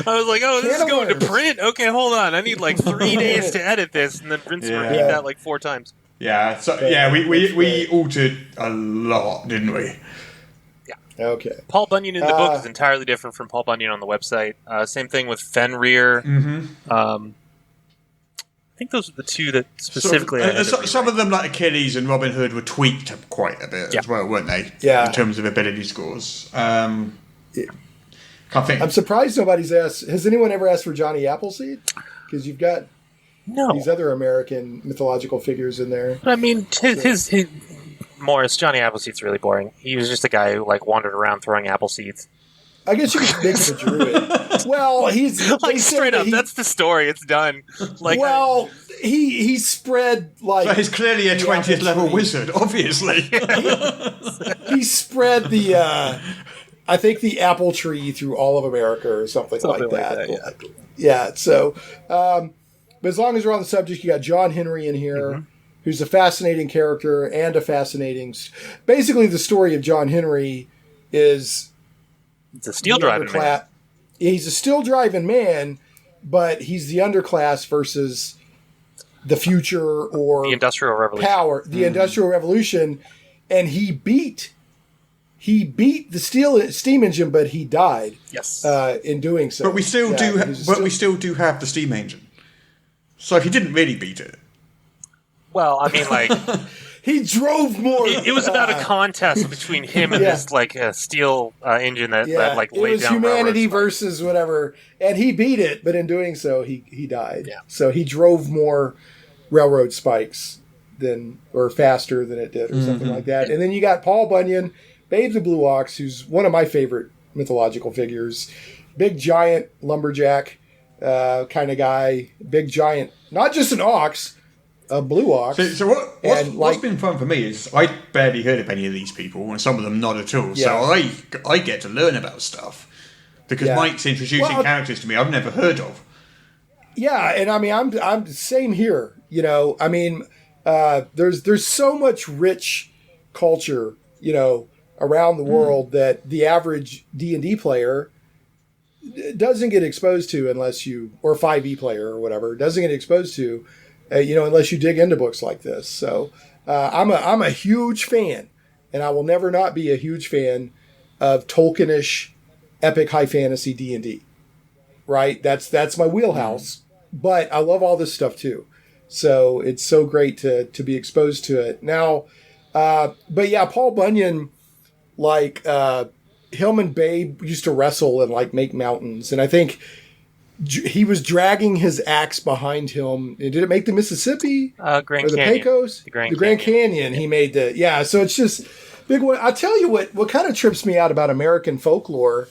I was like, this is going to print. Okay, hold on. I need like 3 days to edit this, and then rinse and repeat that like 4 times. Yeah, so we altered a lot, didn't we? Yeah. Okay. Paul Bunyan in the book is entirely different from Paul Bunyan on the website. Same thing with Fenrir. Mm-hmm. I think those are the two that specifically. Some of them, like Achilles and Robin Hood, were tweaked quite a bit as well, weren't they? Yeah. In terms of ability scores. Can't think. I'm surprised nobody's asked. Has anyone ever asked for Johnny Appleseed? Because you've got these other American mythological figures in there. I mean, his Johnny Appleseed's really boring. He was just a guy who like wandered around throwing apple seeds. I guess you could make him a druid. Well, he's like straight up. That's the story. It's done. Like, he spread like. So he's clearly a 20th level wizard, obviously. He spread the. I think the apple tree through all of America or something like that. Yeah. So, but as long as we're on the subject, you got John Henry in here, who's a fascinating character and a fascinating. Basically, the story of John Henry is. It's a steel driving man. He's a steel driving man, but he's the underclass versus the future or the Industrial Revolution. Power, the Industrial Revolution, and he beat the steam engine, but he died. Yes, in doing so. But we still do have the steam engine, so he didn't really beat it. Well, I mean, like. He drove more. It was about a contest between him and this like steel engine that like laid down. It was humanity versus whatever, and he beat it. But in doing so, he died. Yeah. So he drove more railroad spikes or faster than it did, or something like that. And then you got Paul Bunyan, Babe the Blue Ox, who's one of my favorite mythological figures. Big giant lumberjack kind of guy. Big giant, not just an ox. A blue ox. So what's been fun for me is I barely heard of any of these people, and some of them not at all. Yeah. So I get to learn about stuff because Mike's introducing characters to me I've never heard of. Yeah, and I mean I'm same here. I mean there's so much rich culture around the world that the average D&D player doesn't get exposed to unless you, or 5e player or whatever, doesn't get exposed to. Unless you dig into books like this. So I'm a huge fan, and I will never not be a huge fan of Tolkienish epic high fantasy D&D. Right? That's my wheelhouse. But I love all this stuff too. So it's so great to be exposed to it. Now, but yeah, Paul Bunyan, like him and Babe used to wrestle and like make mountains, and I think he was dragging his axe behind him. Did it make the Mississippi? Grand or the Canyon. Pecos? The Grand Canyon. He made so it's just big one. I'll tell you what kind of trips me out about American folklore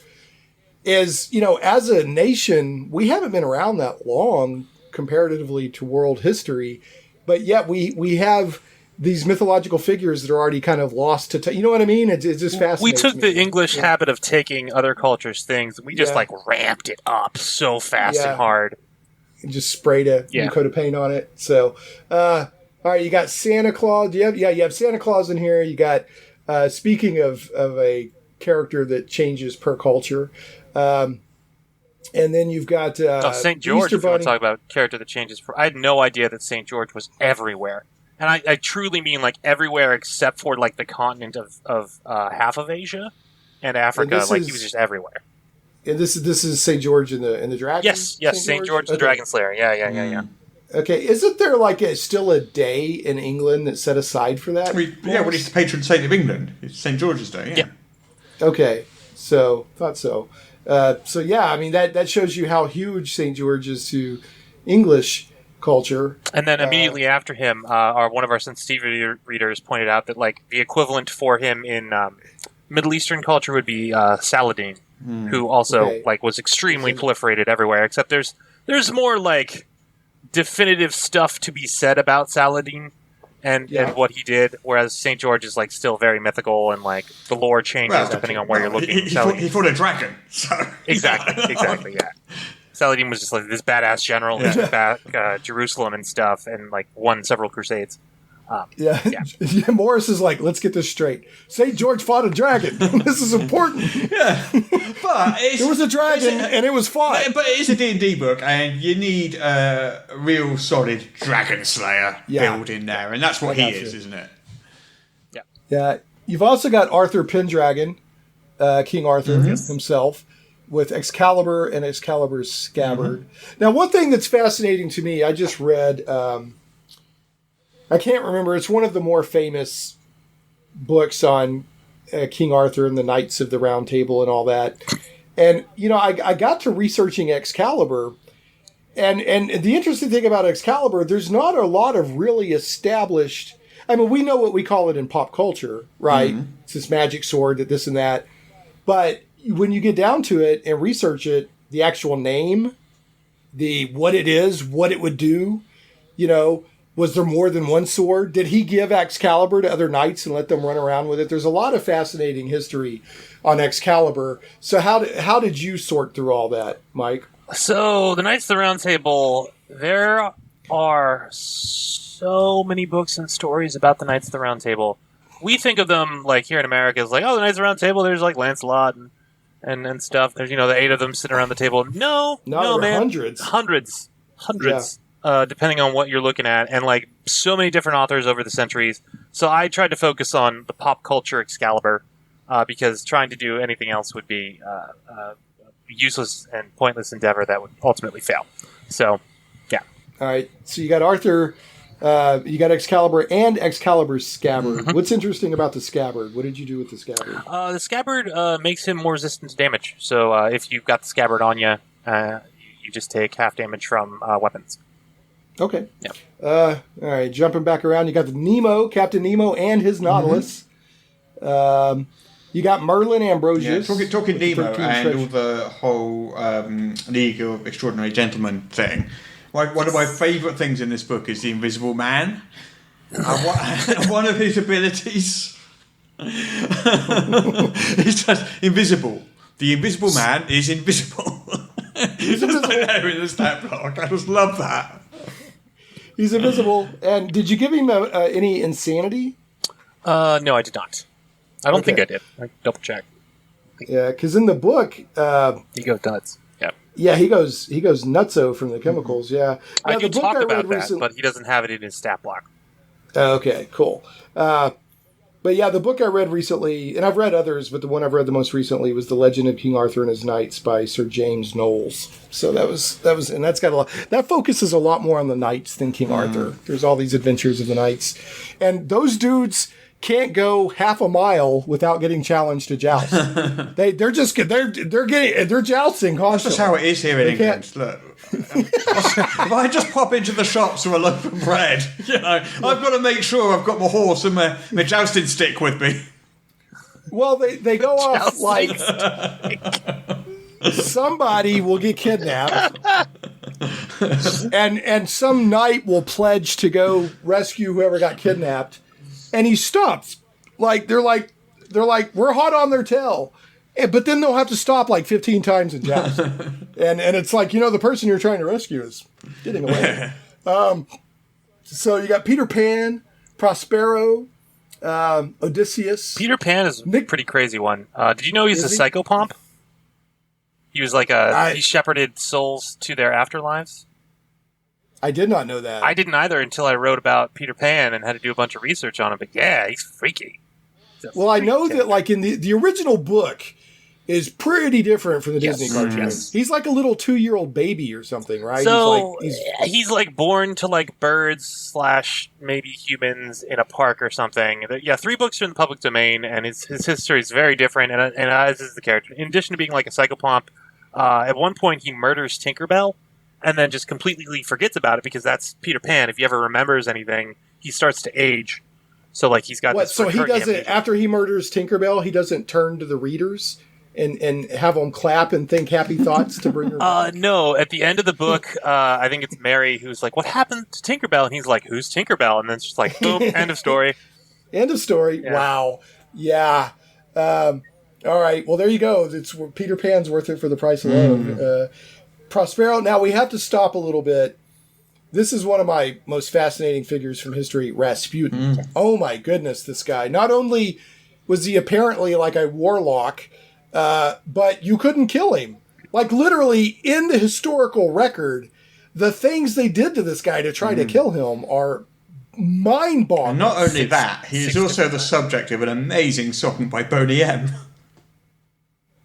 is, as a nation, we haven't been around that long comparatively to world history, but yet we have these mythological figures that are already kind of lost to you know what I mean? It's just fascinating. We took the English habit of taking other cultures' things, and we just like ramped it up so fast and hard. And just sprayed a new coat of paint on it. So, all All right, you got Santa Claus. You have Santa Claus in here. You got, speaking of a character that changes per culture, and then you've got St. George, Easter if you want Bunny. to talk about character that changes. I had no idea that St. George was everywhere. And I truly mean like everywhere except for like the continent of half of Asia and Africa. And he was just everywhere. And this is St. George in the dragon? Yes, St. George the Dragon Slayer. Yeah. Okay, isn't there still a day in England that's set aside for that? Well, he's the patron saint of England. It's St. George's Day, yeah. Okay, so thought so. So yeah, I mean that shows you how huge St. George is to English culture. And then immediately after him, one of our sensitivity readers pointed out that like the equivalent for him in Middle Eastern culture would be Saladin, who also was extremely proliferated everywhere. Except there's more like definitive stuff to be said about Saladin and what he did, whereas St. George is like still very mythical and like the lore changes depending on where you're looking. He fought a dragon, so exactly, yeah. Saladin was just like this badass general who took back Jerusalem and stuff, and like won several crusades. Morris is like, let's get this straight. St. George fought a dragon. This is important. Yeah, but there was a dragon and it was fought. But it is a D&D book, and you need a real solid dragon slayer build in there, and that's what he is, isn't it? Yeah. Yeah. You've also got Arthur Pendragon, King Arthur himself, with Excalibur and Excalibur's scabbard. Now, one thing that's fascinating to me, I just read. I can't remember. It's one of the more famous books on King Arthur and the Knights of the Round Table and all that. And, I got to researching Excalibur. And the interesting thing about Excalibur, there's not a lot of really established... I mean, we know what we call it in pop culture, right? It's this magic sword, that this and that. But when you get down to it and research it, the actual name, what it is, what it would do, was there more than one sword? Did he give Excalibur to other knights and let them run around with it? There's a lot of fascinating history on Excalibur. So how did you sort through all that, Mike? So the Knights of the Round Table, there are so many books and stories about the Knights of the Round Table. We think of them like here in America as like, the Knights of the Round Table. There's like Lancelot and stuff. There's the 8 of them sitting around the table. No, man, hundreds. Depending on what you're looking at, and like so many different authors over the centuries. So I tried to focus on the pop culture Excalibur because trying to do anything else would be a useless and pointless endeavor that would ultimately fail. So, yeah. All right. So you got Arthur, you got Excalibur and Excalibur's scabbard. What's interesting about the scabbard? What did you do with the scabbard? The scabbard makes him more resistant to damage. So if you've got the scabbard on you, you just take half damage from weapons. Okay. Yeah. All right. Jumping back around, you got the Captain Nemo and his Nautilus. You got Merlin Ambrosius. Yeah, talking Nemo and all the whole League of Extraordinary Gentlemen thing. One of my favourite things in this book is the Invisible Man. One of his abilities is just invisible. The Invisible Man is invisible. He's just there in the stat block. I just love that. He's invisible. And did you give him any insanity? No, I did not. I don't think I did. I double check. Yeah, because in the book, he goes nuts. Yeah. Yeah, he goes nutso from the chemicals. Yeah, I do talk about that, but he doesn't have it in his stat block. Okay, cool. But yeah, the book I read recently, and I've read others, but the one I've read the most recently was The Legend of King Arthur and His Knights by Sir James Knowles. So that was, and that's got a lot. That focuses a lot more on the knights than King Arthur. There's all these adventures of the knights, and those dudes can't go half a mile without getting challenged to joust. they're jousting constantly. That's just how it is here in England. Look, if I just pop into the shops for a loaf of bread, I've got to make sure I've got my horse and my jousting stick with me. Well, they go off like somebody will get kidnapped, and some knight will pledge to go rescue whoever got kidnapped. And he stops. They're like, we're hot on their tail. But then they'll have to stop like 15 times and joust. and it's like, the person you're trying to rescue is getting away. So you got Peter Pan, Prospero, Odysseus. Peter Pan is a pretty crazy one. Did you know he's a psychopomp? He was like he shepherded souls to their afterlives. I did not know that. I didn't either until I wrote about Peter Pan and had to do a bunch of research on him. But yeah, he's freaky. Well, I know that like in the original book is pretty different from the Disney cartoon. Yes. He's like a little 2-year-old baby or something, right? So he's like born to like birds / maybe humans in a park or something. Yeah, 3 books are in the public domain, and his history is very different. And as is the character, in addition to being like a psychopomp, at one point he murders Tinkerbell, and then just completely forgets about it because that's Peter Pan. If he ever remembers anything, he starts to age. So like he's got what? This so he doesn't amnesia. After he murders Tinkerbell, he doesn't turn to the readers and have them clap and think happy thoughts to bring her back? No, at the end of the book, I think it's Mary who's like, what happened to Tinkerbell? And he's like, who's Tinkerbell? And then it's just like, boom, end of story. End of story. Yeah. Wow. Yeah. All right. Well, there you go. It's Peter Pan's worth it for the price alone. Prospero. Now, we have to stop a little bit. This is one of my most fascinating figures from history, Rasputin. Oh, my goodness, this guy. Not only was he apparently like a warlock, but you couldn't kill him. Like, literally, in the historical record, the things they did to this guy to try to kill him are mind-boggling. And not only that, he is also the subject of an amazing song by Boney M.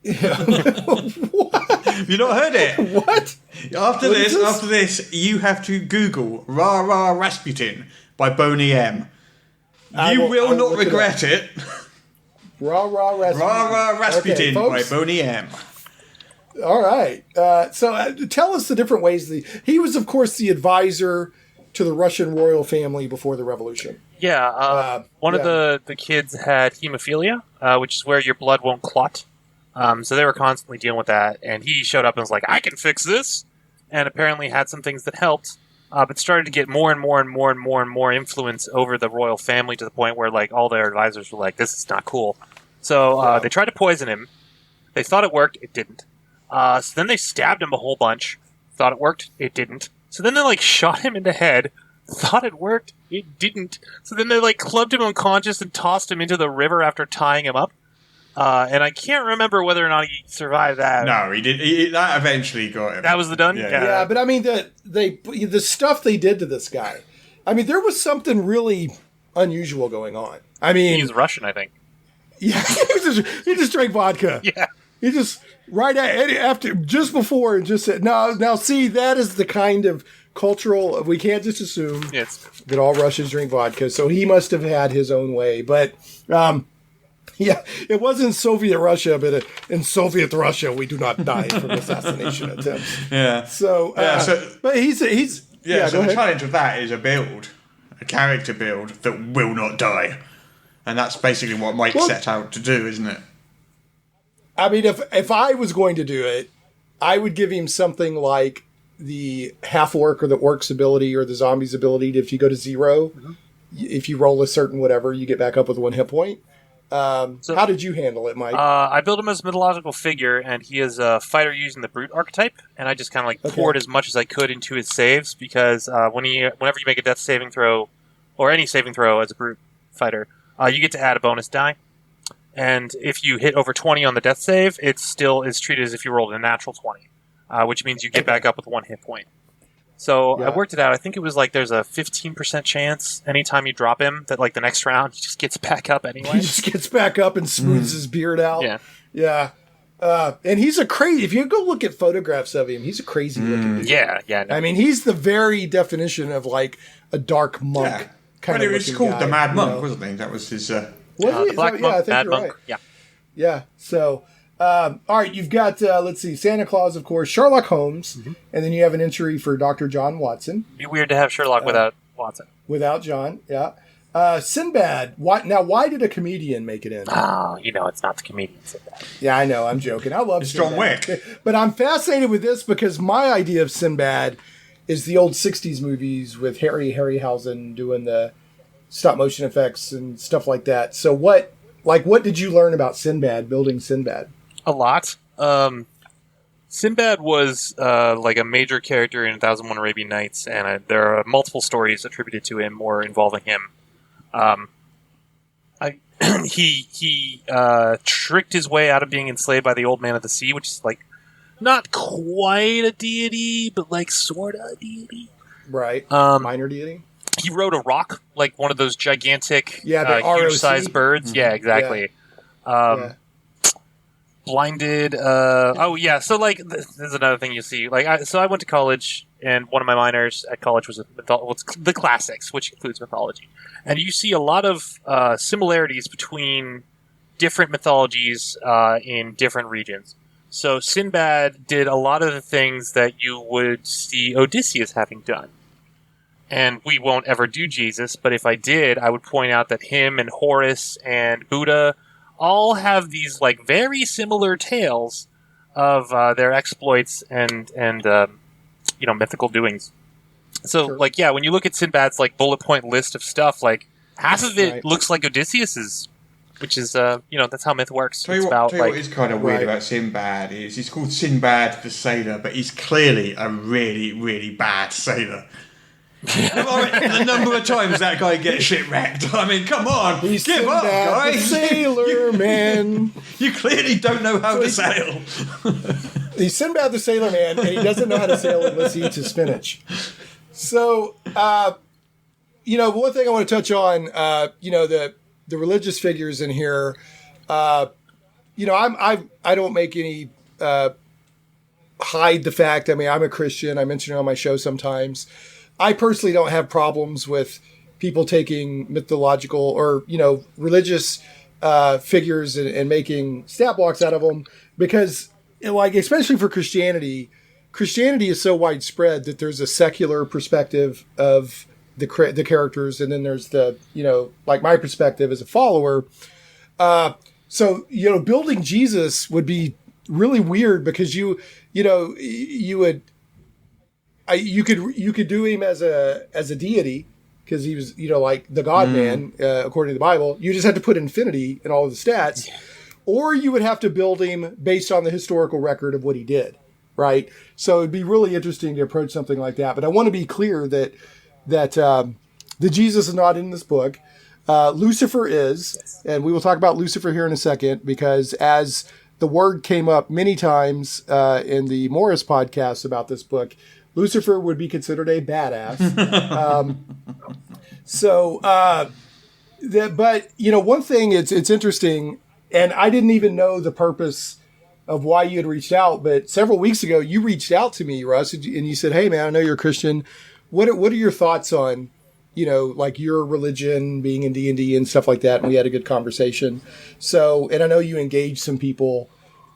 What? Have you not heard it? What? After What is this, you have to Google Ra Rasputin by Boney M. You will not regret it. Ra Rasputin. Ra Rasputin by folks. Boney M. All right. So tell us the different ways. He was, of course, the advisor to the Russian royal family before the revolution. Yeah, one of the kids had hemophilia, which is where your blood won't clot. So they were constantly dealing with that, and he showed up and was like, I can fix this, and apparently had some things that helped, but started to get more and more influence over the royal family to the point where like all their advisors were like, this is not cool. So they tried to poison him. They thought it worked. It didn't. So then they stabbed him a whole bunch. Thought it worked. It didn't. So then they like shot him in the head. Thought it worked. It didn't. So then they like clubbed him unconscious and tossed him into the river after tying him up. And I can't remember whether or not he survived that. No, he did. That eventually got him. That was the done? Yeah, but I mean, the stuff they did to this guy, I mean, there was something really unusual going on. I mean... He's Russian, I think. Yeah, he just drank vodka. Yeah. He just, just before, and just said, now see, that is the kind of cultural, we can't just assume that all Russians drink vodka, so he must have had his own way, but... Yeah, it wasn't Soviet Russia, but in Soviet Russia, we do not die from assassination attempts. Yeah. So, but he's so go the ahead. challenge of that is a character build that will not die, and that's basically what Mike set out to do, isn't it? I mean, if I was going to do it, I would give him something like the half orc or the orc's ability or the zombie's ability. If you go to 0, if you roll a certain whatever, you get back up with 1 hit point. So how did you handle it, Mike? I built him as a mythological figure, and he is a fighter using the brute archetype, and I just kind of like poured as much as I could into his saves, because whenever you make a death saving throw, or any saving throw as a brute fighter, you get to add a bonus die. And if you hit over 20 on the death save, it still is treated as if you rolled a natural 20, which means you get back up with 1 hit point. So I worked it out. I think it was like there's a 15% chance anytime you drop him that like the next round he just gets back up anyway. He just gets back up and smooths his beard out. Yeah. And he's a crazy. If you go look at photographs of him, he's a crazy looking dude. Yeah. I mean, he's the very definition of like a dark monk kind of. He was called the Mad Monk, wasn't he? That was his. The Black Monk, I think Mad you're Monk. right. Yeah. So. All right, you've got, let's see, Santa Claus, of course, Sherlock Holmes, and then you have an entry for Dr. John Watson. It'd be weird to have Sherlock without Watson. Without John, yeah. Sinbad. Why did a comedian make it in? Oh, it's not the comedian Sinbad. Yeah, I know, I'm joking. I love It's Sinbad. John Wick. But I'm fascinated with this because my idea of Sinbad is the old 60s movies with Harryhausen doing the stop-motion effects and stuff like that. So what did you learn about Sinbad, building Sinbad? A lot. Sinbad was like a major character in 1001 Arabian Nights, and there are multiple stories attributed to him or involving him. He tricked his way out of being enslaved by the Old Man of the Sea, which is like not quite a deity, but like sort of a deity. Right. Minor deity. He rode a rock, like one of those gigantic, the huge-sized birds. Mm-hmm. Yeah, exactly. Yeah. Blinded. So like, this is another thing you see. Like, I went to college, and one of my minors at college was the classics, which includes mythology. And you see a lot of similarities between different mythologies in different regions. So Sinbad did a lot of the things that you would see Odysseus having done. And we won't ever do Jesus, but if I did, I would point out that him and Horus and Buddha all have these like very similar tales of their exploits and mythical doings. So like when you look at Sinbad's like bullet point list of stuff, like half of it looks like Odysseus's, which is that's how myth works. Tell you what is kind of weird about Sinbad is he's called Sinbad the Sailor, but he's clearly a really, really bad sailor. The number of times that guy gets shipwrecked. I mean, come on, he's give up, guys. The sailor man. You clearly don't know how to sail. He's Sinbad the Sailor Man, and he doesn't know how to sail unless he eats his spinach. So, one thing I want to touch on, the religious figures in here. I don't make any hide the fact. I mean, I'm a Christian. I mention it on my show sometimes. I personally don't have problems with people taking mythological or, religious figures and making stat blocks out of them because, like, especially for Christianity is so widespread that there's a secular perspective of the characters, and then there's the, like my perspective as a follower. So, building Jesus would be really weird because you could do him as a deity because he was like the God man according to the Bible. You just have to put infinity in all of the stats, or you would have to build him based on the historical record of what he did, right? So it'd be really interesting to approach something like that. But I want to be clear that the Jesus is not in this book. Lucifer is, and we will talk about Lucifer here in a second because as the word came up many times in the Morris podcast about this book, Lucifer would be considered a badass. But one thing it's interesting, and I didn't even know the purpose of why you had reached out, but several weeks ago you reached out to me, Russ, and you said, "Hey, man, I know you're a Christian. What are your thoughts on, like your religion being in D&D and stuff like that?" And we had a good conversation. So, and I know you engaged some people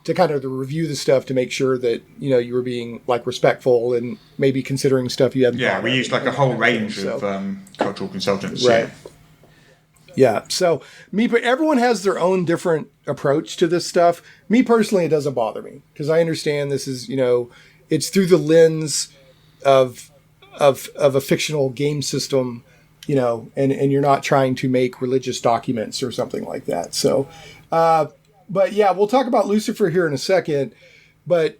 to kind of review the stuff to make sure that, you were being like respectful and maybe considering stuff you hadn't. Yeah, we used like a whole range of cultural consultants. Right. Yeah. So but everyone has their own different approach to this stuff. Me personally, it doesn't bother me because I understand this is, it's through the lens of a fictional game system, and you're not trying to make religious documents or something like that. So, but yeah, we'll talk about Lucifer here in a second. But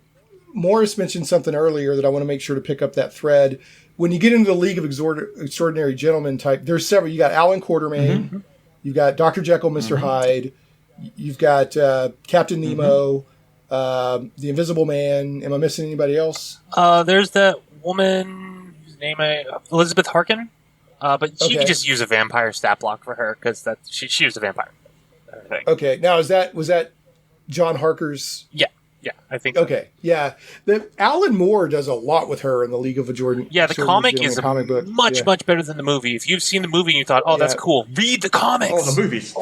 Morris mentioned something earlier that I want to make sure to pick up that thread. When you get into the League of Extraordinary Gentlemen type, there's several. You got Alan Quartermain, you've got Dr. Jekyll, Mr. Hyde, you've got Captain Nemo, the Invisible Man. Am I missing anybody else? There's that woman whose name Elizabeth Harkin, but you can just use a vampire stat block for her because she was a vampire. Okay, now was that John Harker's? Yeah, I think so. Okay, yeah. Alan Moore does a lot with her in the League of Jordan. Yeah, the comic is much better than the movie. If you've seen the movie and you thought, "Oh, that's cool," read the comics. Oh, the movies.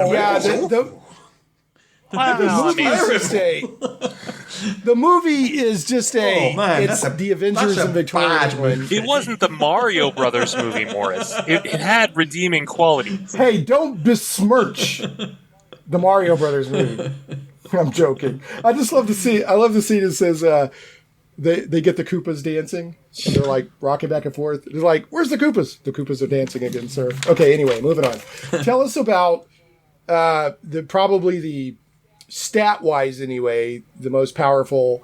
The movie is just it's the Avengers and Victoria. It wasn't the Mario Brothers movie, Morris. It had redeeming qualities. Hey, don't besmirch the Mario Brothers movie. I'm joking. I just love to see. I love the scene that says they get the Koopas dancing and they're like rocking back and forth. They're like, "Where's the Koopas?" The Koopas are dancing again, sir. Okay. Anyway, moving on. Tell us about probably the stat wise anyway, the most powerful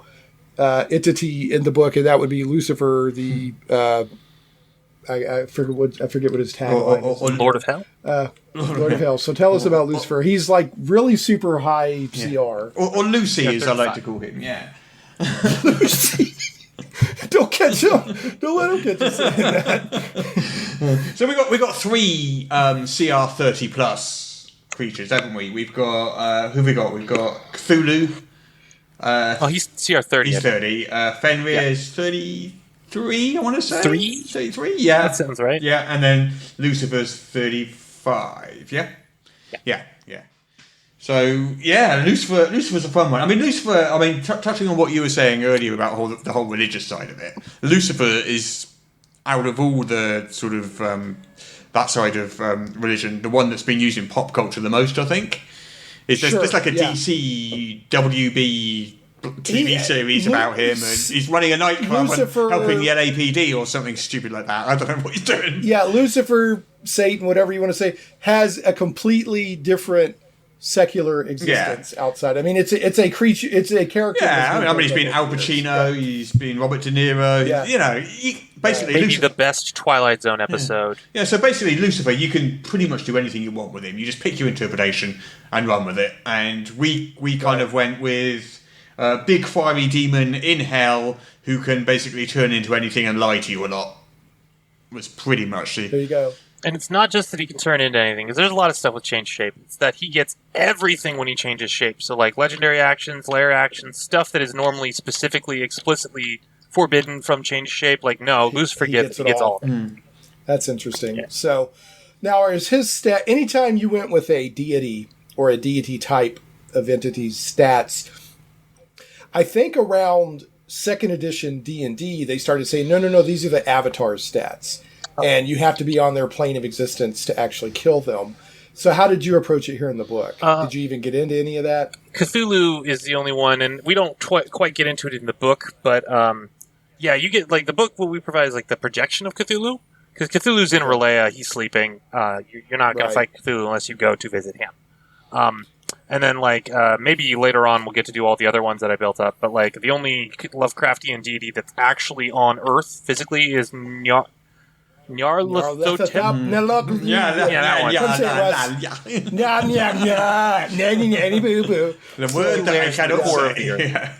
entity in the book, and that would be Lucifer, the I forget what his tagline is. Lord of Hell. Lord of Hell. So tell us about Lucifer. He's like really super high CR. Or Lucy, as I like to call him. Yeah. Lucy. Don't catch him. Don't let him catch us saying that. So we got 3 CR 30 plus creatures, haven't we? We've got who have we got? We've got Cthulhu. He's CR 30. He's 30. Fenrir is 33. I want to say 33. Yeah, that sounds right. Yeah, and then Lucifer's 35. Yeah. So yeah, Lucifer's a fun one. I mean, touching on what you were saying earlier about the whole religious side of it, Lucifer is, out of all the sort of that side of religion, the one that's been used in pop culture the most, I think. There's like a DC WB TV series about him, and he's running a nightclub and helping the LAPD or something stupid like that. I don't know what he's doing. Yeah, Lucifer, Satan, whatever you want to say, has a completely different secular existence outside. I mean, it's a creature, it's a character. Yeah, I mean, he's been Al Pacino, he's been Robert De Niro. Yeah. You know, basically maybe Lucifer, the best Twilight Zone episode. Yeah, so basically Lucifer, you can pretty much do anything you want with him. You just pick your interpretation and run with it. And we kind of went with a big fiery demon in hell who can basically turn into anything and lie to you a lot. Was pretty much the... There you go. And it's not just that he can turn into anything, because there's a lot of stuff with change shape. It's that he gets everything when he changes shape. So, like, legendary actions, lair actions, stuff that is normally specifically, explicitly forbidden from change shape. Like, no, Lucifer gets all of it. That's interesting. Yeah. So, now, is his stat... Anytime you went with a deity or a deity type of entity's stats, I think around 2nd edition D&D, they started saying, no, these are the avatar's stats. And you have to be on their plane of existence to actually kill them. So how did you approach it here in the book? Did you even get into any of that? Cthulhu is the only one, and we don't quite get into it in the book, but you get, like, the book, what we provide is, like, the projection of Cthulhu, because Cthulhu's in R'lyeh, he's sleeping. You're not going to fight Cthulhu unless you go to visit him. And then, like, maybe later on we'll get to do all the other ones that I built up, but, like, the only Lovecraftian deity that's actually on Earth physically is Nyarlathotep. The word that I cannot say.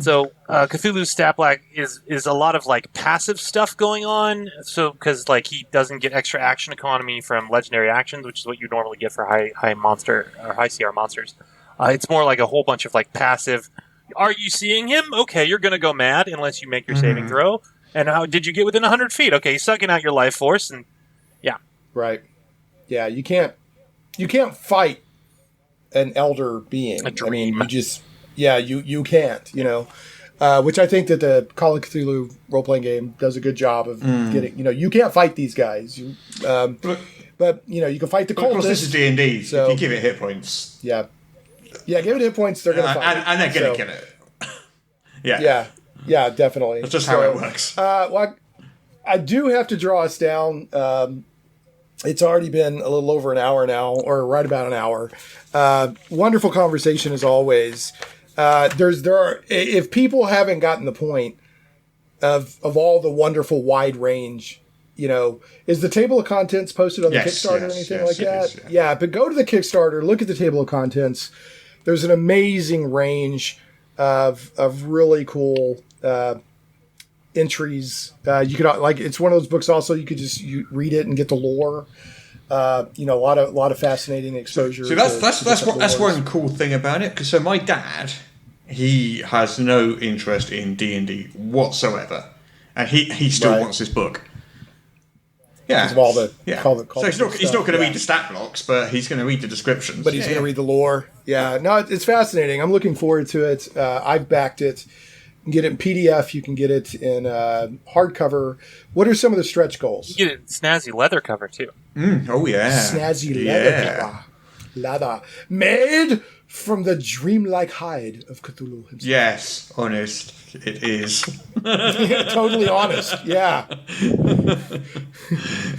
So Cthulhu's stat block is a lot of like passive stuff going on. So because like he doesn't get extra action economy from legendary actions, which is what you normally get for high monster or high CR monsters. It's more like a whole bunch of like passive. Are you seeing him? Okay, you're gonna go mad unless you make your saving throw. And how did you get within 100 feet? Okay, he's sucking out your life force, and right, yeah, you can't fight an elder being. I mean, you just you can't, which I think that the Call of Cthulhu role playing game does a good job of getting. You can't fight these guys. But you can fight the cultists. Of course, this is D&D. So if you give it hit points, give it hit points. They're going to fight, and they're going to kill it. Yeah, definitely. That's just how it works. Well, I do have to draw us down. It's already been a little over an hour now, or right about an hour. Wonderful conversation as always. If people haven't gotten the point of all the wonderful wide range, is the table of contents posted on the Kickstarter or anything like that? Yeah, but go to the Kickstarter, look at the table of contents. There's an amazing range of really cool entries. You could it's one of those books. Also, you could just read it and get the lore. A lot of fascinating exposure. So that's one cool thing about it. Because my dad, he has no interest in D&D whatsoever, and he still wants this book. Yeah, of all the so he's not going to read the stat blocks, but he's going to read the descriptions. But he's going to read the lore. Yeah, no, it's fascinating. I'm looking forward to it. I've backed it. You can get it in PDF. You can get it in hardcover. What are some of the stretch goals? You get it in snazzy leather cover too. Oh yeah, snazzy leather cover. Leather made from the dreamlike hide of Cthulhu himself. Yes, honest. It is. Totally honest. Yeah.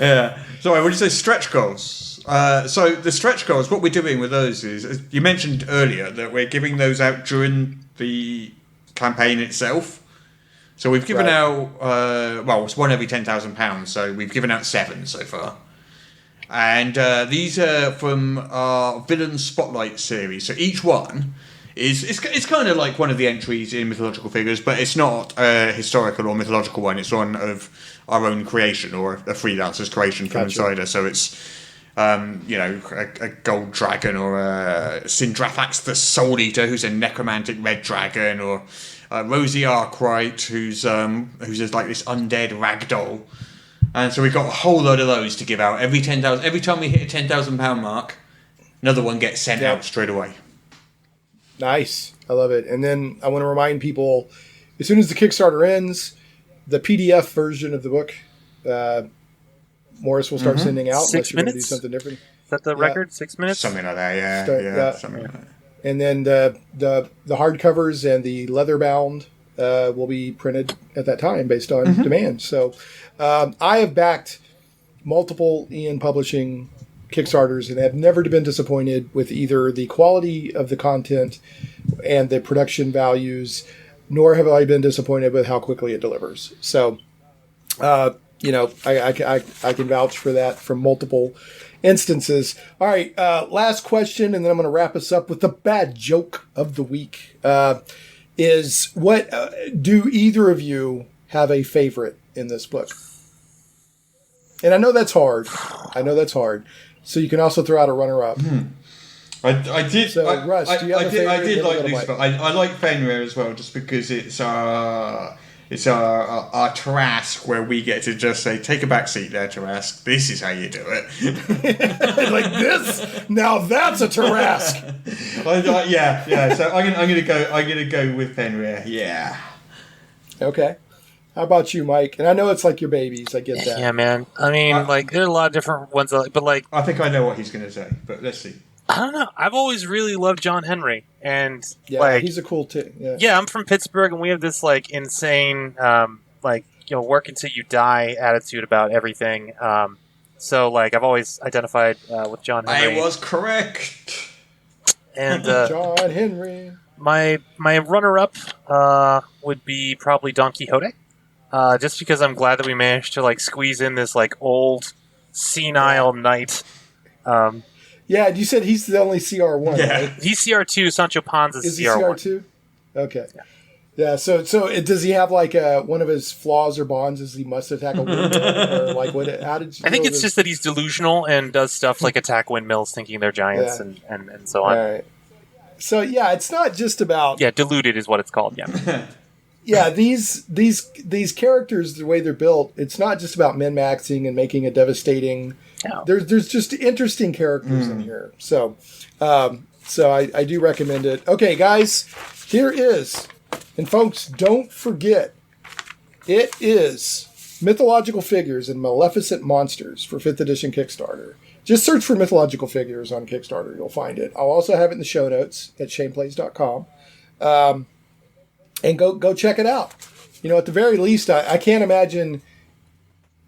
Yeah. Sorry, what did you say? Stretch goals. So the stretch goals, what we're doing with those is, as you mentioned earlier, that we're giving those out during the campaign itself. So we've given out, it's one every £10,000, so we've given out 7 so far. And these are from our Villain Spotlight series. So each one it's kind of like one of the entries in Mythological Figures, but it's not a historical or mythological one. It's one of our own creation or a freelancer's creation from inside us. So it's, a gold dragon or a Sindrafax the Soul Eater, who's a necromantic red dragon, or Rosie Arkwright, who's like this undead ragdoll. And so we've got a whole load of those to give out. Every time we hit a £10,000 mark, another one gets sent out straight away. Nice. I love it. And then I want to remind people, as soon as the Kickstarter ends, the PDF version of the book, Morris will start sending out. 6 minutes? Do something different. Is that the record? 6 minutes? Something like that, something like that. And then the hardcovers and the leather bound will be printed at that time based on demand. So I have backed multiple Ian Publishing Kickstarters and have never been disappointed with either the quality of the content and the production values, nor have I been disappointed with how quickly it delivers. So, I can vouch for that from multiple instances. All right, last question, and then I'm going to wrap us up with the bad joke of the week. Is what do either of you have a favorite in this book? And I know that's hard. So you can also throw out a runner-up. I did. So, Russ, do you have a favorite? I did like Lucifer. I like Fenrir as well, just because it's our Tarask where we get to just say, take a back seat there, Tarask. This is how you do it. Like this? Now that's a Tarask. Yeah. So I'm gonna go with Fenrir. Yeah. Okay. How about you, Mike? And I know it's like your babies. I get that. Yeah, man. I mean, there are a lot of different ones, but I think I know what he's going to say, but let's see. I don't know. I've always really loved John Henry, and he's a cool Yeah, I'm from Pittsburgh, and we have this insane, work until you die attitude about everything. So I've always identified with John Henry. I was correct. And John Henry. My runner-up would be probably Don Quixote. Just because I'm glad that we managed to squeeze in this old senile knight. Yeah, you said he's the only CR1, right? He's CR2, Sancho Panza's Is he CR1. CR2? Okay. Yeah, so does he have one of his flaws or bonds is he must attack a windmill? Or what? How did you I think it's just that he's delusional and does stuff like attack windmills thinking they're giants and so on. All right. So, it's not just about... Yeah, deluded is what it's called, yeah. Yeah, these characters, the way they're built, it's not just about min-maxing and making a devastating... No. There's just interesting characters in here. So I do recommend it. Okay, guys, here is... And folks, don't forget, it is Mythological Figures and Maleficent Monsters for 5th edition Kickstarter. Just search for Mythological Figures on Kickstarter. You'll find it. I'll also have it in the show notes at shaneplays.com. And go check it out. At the very least, I can't imagine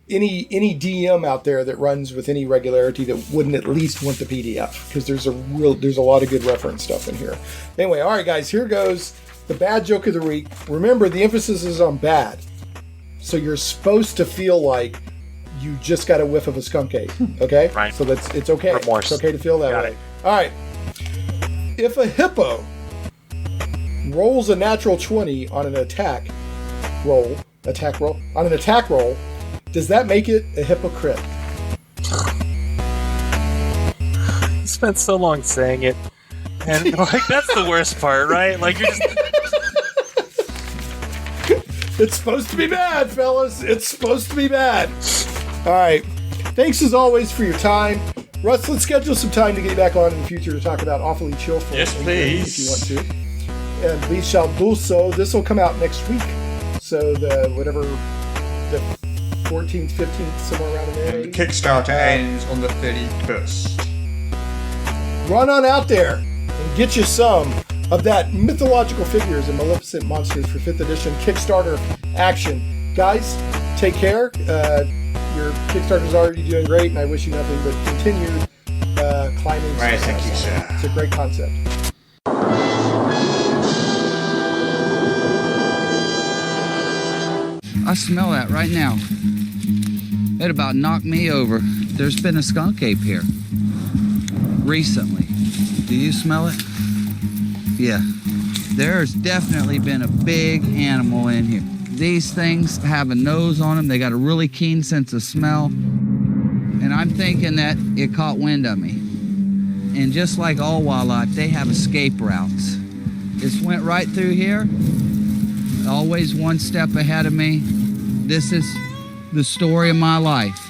any DM out there that runs with any regularity that wouldn't at least want the PDF, because there's a lot of good reference stuff in here. Anyway, all right, guys, here goes the bad joke of the week. Remember, the emphasis is on bad. So you're supposed to feel like you just got a whiff of a skunk ape, okay? Right. So it's okay. Remorse. It's okay to feel that Got way. it. All right. If a hippo rolls a natural 20 on an attack roll, does that make it a hypocrite? You spent so long saying it, and that's the worst part, right? You're just... It's supposed to be bad, fellas. It's supposed to be bad. All right. Thanks as always for your time. Russ, let's schedule some time to get back on in the future to talk about Awfully Chill Film. Yes, please. If you want to. And we shall do so. This will come out next week. So the 14th, 15th, somewhere around in there. And the Kickstarter ends on the 31st. Run on out there and get you some of that Mythological Figures and Maleficent Monsters for 5th edition Kickstarter action. Guys, take care. Your Kickstarter's already doing great, and I wish you nothing but continued finding Right, success. thank you, sir. It's a great concept. I smell that right now. It about knocked me over. There's been a skunk ape here recently. Do you smell it? Yeah. There's definitely been a big animal in here. These things have a nose on them. They got a really keen sense of smell. And I'm thinking that it caught wind of me. And just like all wildlife, they have escape routes. It's went right through here, always one step ahead of me. This is the story of my life.